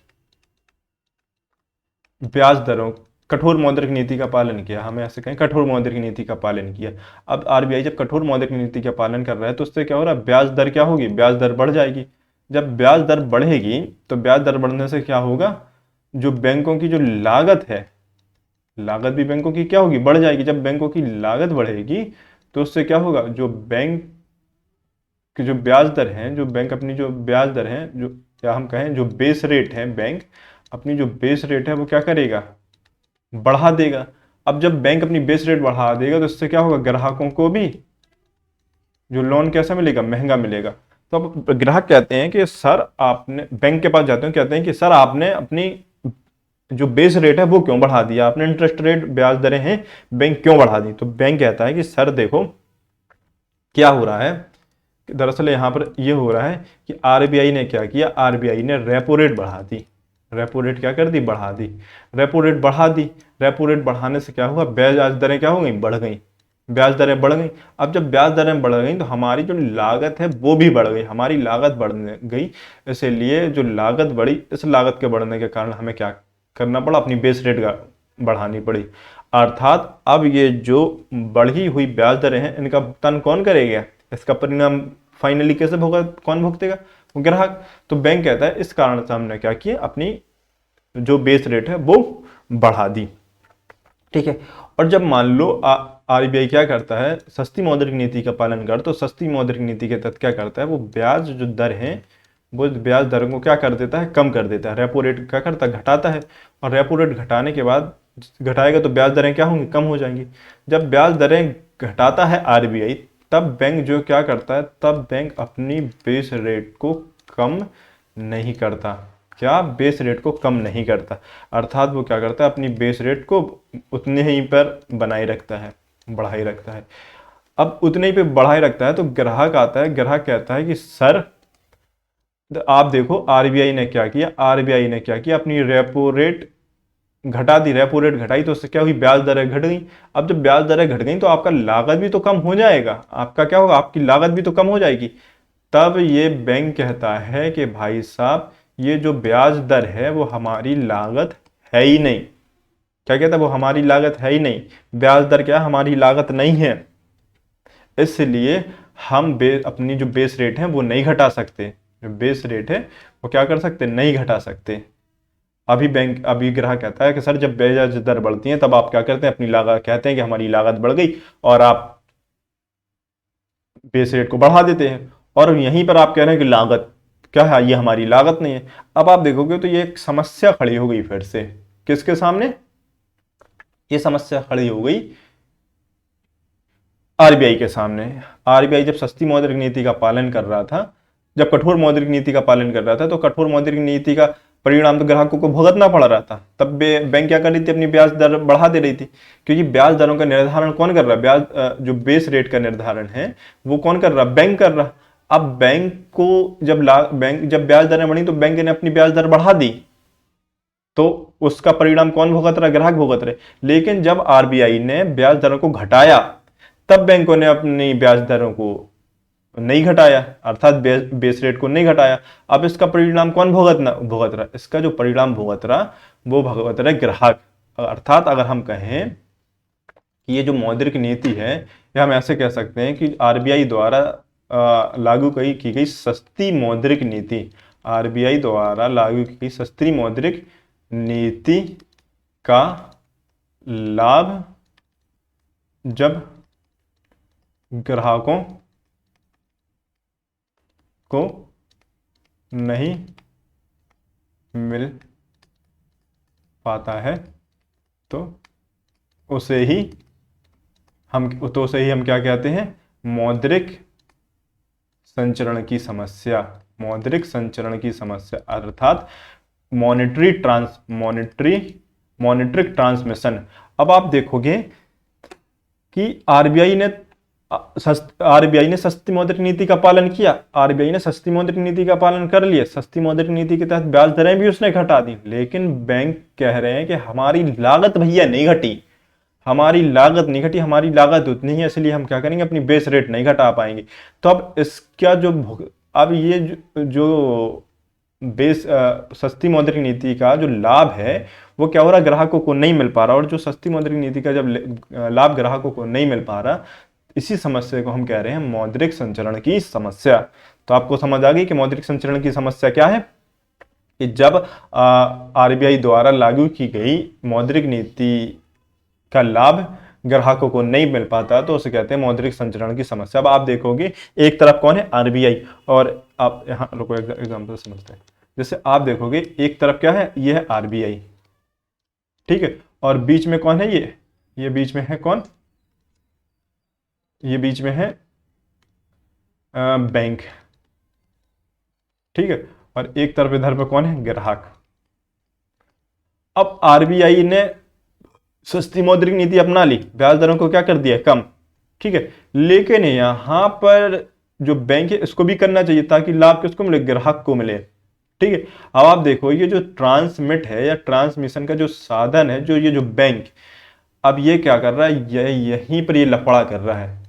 ब्याज दरों, कठोर मौद्रिक नीति का पालन किया। हमें ऐसे कहें कठोर मौद्रिक नीति का पालन किया। अब आरबीआई जब कठोर मौद्रिक नीति का पालन कर रहा है तो उससे क्या हो रहा है? ब्याज दर क्या होगी? ब्याज दर बढ़ जाएगी। जब ब्याज दर बढ़ेगी तो ब्याज दर बढ़ने से क्या होगा? जो बैंकों की जो लागत है, लागत भी बैंकों की क्या होगी? बढ़ जाएगी। जब बैंकों की लागत बढ़ेगी तो उससे क्या होगा? जो बैंक की जो ब्याज दर है, जो बैंक अपनी जो ब्याज दर है, जो क्या हम कहें जो बेस रेट है, बैंक अपनी जो बेस रेट है वो क्या करेगा? बढ़ा देगा। अब जब बैंक अपनी बेस रेट बढ़ा देगा तो इससे क्या होगा? ग्राहकों को भी जो लोन कैसा मिलेगा? महंगा मिलेगा। तो अब ग्राहक कहते हैं कि सर आपने, बैंक के पास जाते हैं, कहते हैं कि सर आपने अपनी जो बेस रेट है वो क्यों बढ़ा दिया? आपने इंटरेस्ट रेट, ब्याज दरें हैं बैंक क्यों बढ़ा दी? तो बैंक कहता है कि सर देखो क्या हो रहा है। दरअसल यहाँ पर ये हो रहा है कि आरबीआई ने क्या किया? आरबीआई ने रेपो रेट बढ़ा दी। रेपो रेट क्या कर दी? बढ़ा दी। रेपो रेट बढ़ा दी। रेपो रेट बढ़ाने से क्या हुआ? ब्याज दरें क्या हो गई? बढ़ गई। ब्याज दरें बढ़ गई। अब जब ब्याज दरें बढ़ गई तो हमारी जो लागत है वो भी बढ़ गई। हमारी लागत बढ़ गई, इसलिए जो लागत बढ़ी, इस लागत के बढ़ने के कारण हमें क्या करना पड़ा? अपनी बेस रेट बढ़ानी पड़ी। अर्थात अब ये जो बढ़ी हुई ब्याज दरें हैं इनका भुगतान कौन करेगा? इसका परिणाम फाइनली कैसे भुगत, कौन भुगतेगा? ग्राहक। तो बैंक कहता है इस कारण से हमने क्या किया? अपनी जो बेस रेट है वो बढ़ा दी। ठीक है। और जब मान लो आरबीआई क्या करता है? सस्ती मौद्रिक नीति का पालन कर, तो सस्ती मौद्रिक नीति के तहत क्या करता है? वो ब्याज जो दर है वो ब्याज दरों को क्या कर देता है? कम कर देता है। रेपो रेट क्या करता है? घटाता है। और रेपो रेट घटाने के बाद, घटाएगा तो ब्याज दरें क्या होंगी? कम हो जाएंगी। जब ब्याज दरें घटाता है आरबीआई, तब बैंक जो क्या करता है? तब बैंक अपनी बेस रेट को कम नहीं करता। क्या? बेस रेट को कम नहीं करता। अर्थात वो क्या करता है? अपनी बेस रेट को उतने ही पर बनाए रखता है, बढ़ाए रखता है। अब उतने ही पे बढ़ाए रखता है तो ग्राहक आता है, ग्राहक कहता है कि सर आप देखो आरबीआई ने क्या किया? आरबीआई ने क्या किया? अपनी रेपो रेट घटा दी। रेपो रेट घटाई तो उससे क्या हुई? ब्याज दरें घट गई। अब जब ब्याज दरें घट गई तो आपका लागत भी तो कम हो जाएगा। आपका क्या होगा? आपकी लागत भी तो कम हो जाएगी। तब ये बैंक कहता है कि भाई साहब ये जो ब्याज दर है वो हमारी लागत है ही नहीं। क्या कहता है? वो हमारी लागत है ही नहीं। ब्याज दर क्या? हमारी लागत नहीं है। इसलिए हम अपनी जो बेस रेट है वो नहीं घटा सकते। जो बेस रेट है वो क्या कर सकते? नहीं घटा सकते। अभी ग्राहक कहता है कि सर जब ब्याज दर बढ़ती है तब आप क्या करते हैं? अपनी लागत, कहते हैं कि हमारी लागत बढ़ गई और आप बेस रेट को बढ़ा देते हैं। और यहीं पर आप कह रहे हैं कि लागत क्या है? ये हमारी लागत नहीं है। अब आप देखोगे तो ये एक समस्या खड़ी हो गई फिर से। किसके सामने? ये समस्या खड़ी हो गई आरबीआई के सामने। आरबीआई जब सस्ती मौद्रिक नीति का पालन कर रहा था, जब कठोर मौद्रिक नीति का पालन कर रहा था, तो कठोर मौद्रिक नीति का परिणाम तो ग्राहकों को भुगतना पड़ रहा था। तब बैंक क्या कर रही थी? अपनी ब्याज दर बढ़ा दे रही थी। क्योंकि ब्याज दरों का निर्धारण कौन कर रहा है? जो बेस रेट का निर्धारण है वो कौन कर रहा? बैंक कर रहा। अब बैंक को जब ब्याज दरें बढ़ी तो बैंक ने अपनी ब्याज दर बढ़ा दी, तो उसका परिणाम कौन भुगत रहा? ग्राहक भुगत रहे। लेकिन जब आरबीआई ने ब्याज दरों को घटाया तब बैंकों ने अपनी ब्याज दरों को नहीं घटाया, अर्थात बेस रेट को नहीं घटाया। अब इसका परिणाम कौन भुगत रहा? इसका जो परिणाम भुगत रहा वो भुगत रहा ग्राहक। अर्थात अगर हम कहें कि ये जो मौद्रिक नीति है, या हम ऐसे कह सकते हैं कि आरबीआई द्वारा लागू की गई सस्ती मौद्रिक नीति, आरबीआई द्वारा लागू की गई सस्ती मौद्रिक नीति का लाभ जब ग्राहकों को नहीं मिल पाता है तो उसे ही हम क्या कहते हैं, मौद्रिक संचरण की समस्या। मौद्रिक संचरण की समस्या अर्थात मॉनेटरी ट्रांसमिशन। अब आप देखोगे कि आरबीआई ने सस्ती मौद्रिक नीति का पालन किया। आरबीआई ने सस्ती मौद्रिक नीति का पालन कर लिया। सस्ती मौद्रिक नीति के तहत ब्याज दरें भी उसने घटा दी, लेकिन बैंक कह रहे हैं कि हमारी लागत भैया नहीं घटी, हमारी लागत उतनी है, इसलिए हम क्या करेंगे, अपनी बेस रेट नहीं घटा पाएंगे। तो अब इसका अब ये जो सस्ती मौद्रिक नीति का जो लाभ है वो क्या हो रहा है, ग्राहकों को नहीं मिल पा रहा। और जो सस्ती मौद्रिक नीति का जब लाभ ग्राहकों को नहीं मिल पा रहा, इसी समस्या को हम कह रहे हैं मौद्रिक संचरण की समस्या। तो आपको समझ आ गई कि मौद्रिक संचरण की समस्या क्या है, कि जब आरबीआई द्वारा लागू की गई मौद्रिक नीति का लाभ ग्राहकों को नहीं मिल पाता तो उसे कहते हैं मौद्रिक संचरण की समस्या। अब आप देखोगे एक तरफ कौन है, आरबीआई, और आप यहाँ रुको एग्जांपल समझते हैं। जैसे आप देखोगे एक तरफ क्या है, ये है आरबीआई, ठीक है, और बीच में कौन है, ये बीच में है कौन, ये बीच में है बैंक, ठीक है, और एक तरफ इधर पे कौन है, ग्राहक। अब आरबीआई ने सस्ती मौद्रिक नीति अपना ली, ब्याज दरों को क्या कर दिया, कम, ठीक है, लेकिन यहां पर जो बैंक है इसको भी करना चाहिए ताकि लाभ किसको मिले, ग्राहक को मिले, ठीक है। अब आप देखो ये जो ट्रांसमिट है या ट्रांसमिशन का जो साधन है, जो ये जो बैंक, अब ये क्या कर रहा है, यहीं पर ये लफड़ा कर रहा है।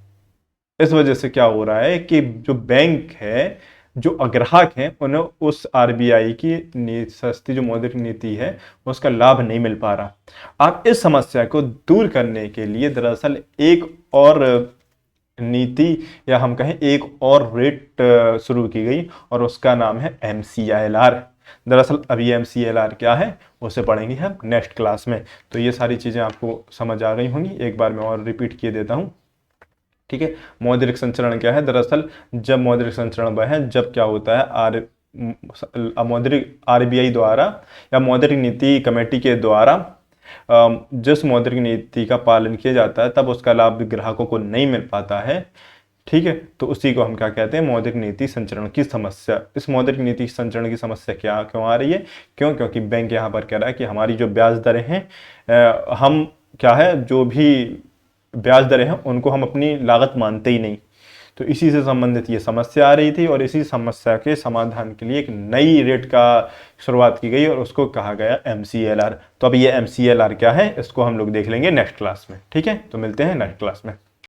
इस वजह से क्या हो रहा है कि जो बैंक है, जो ग्राहक हैं, उन्हें उस आरबीआई की सस्ती जो मौद्रिक नीति है उसका लाभ नहीं मिल पा रहा। आप इस समस्या को दूर करने के लिए दरअसल एक और नीति या हम कहें एक और रेट शुरू की गई और उसका नाम है MCLR। दरअसल अभी MCLR क्या है उसे पढ़ेंगे हम नेक्स्ट क्लास में। तो ये सारी चीज़ें आपको समझ आ गई होंगी, एक बार मैं और रिपीट किए देता हूँ, ठीक है। मौद्रिक संचरण क्या है, दरअसल जब मौद्रिक संचरण वह है जब क्या होता है, मौद्रिक आरबीआई द्वारा या मौद्रिक नीति कमेटी के द्वारा जिस मौद्रिक नीति का पालन किया जाता है तब उसका लाभ ग्राहकों को नहीं मिल पाता है, ठीक है। तो उसी को हम क्या कहते हैं, मौद्रिक नीति संचरण की समस्या। इस मौद्रिक नीति संचरण की समस्या क्यों आ रही है, क्योंकि बैंक यहाँ पर कह रहा है कि हमारी जो ब्याज दरें हैं, हम क्या है, जो भी ब्याज दरें हैं उनको हम अपनी लागत मानते ही नहीं। तो इसी से संबंधित ये समस्या आ रही थी और इसी समस्या के समाधान के लिए एक नई रेट का शुरुआत की गई और उसको कहा गया MCLR। तो अब ये MCLR क्या है इसको हम लोग देख लेंगे नेक्स्ट क्लास में, ठीक है। तो मिलते हैं नेक्स्ट क्लास में।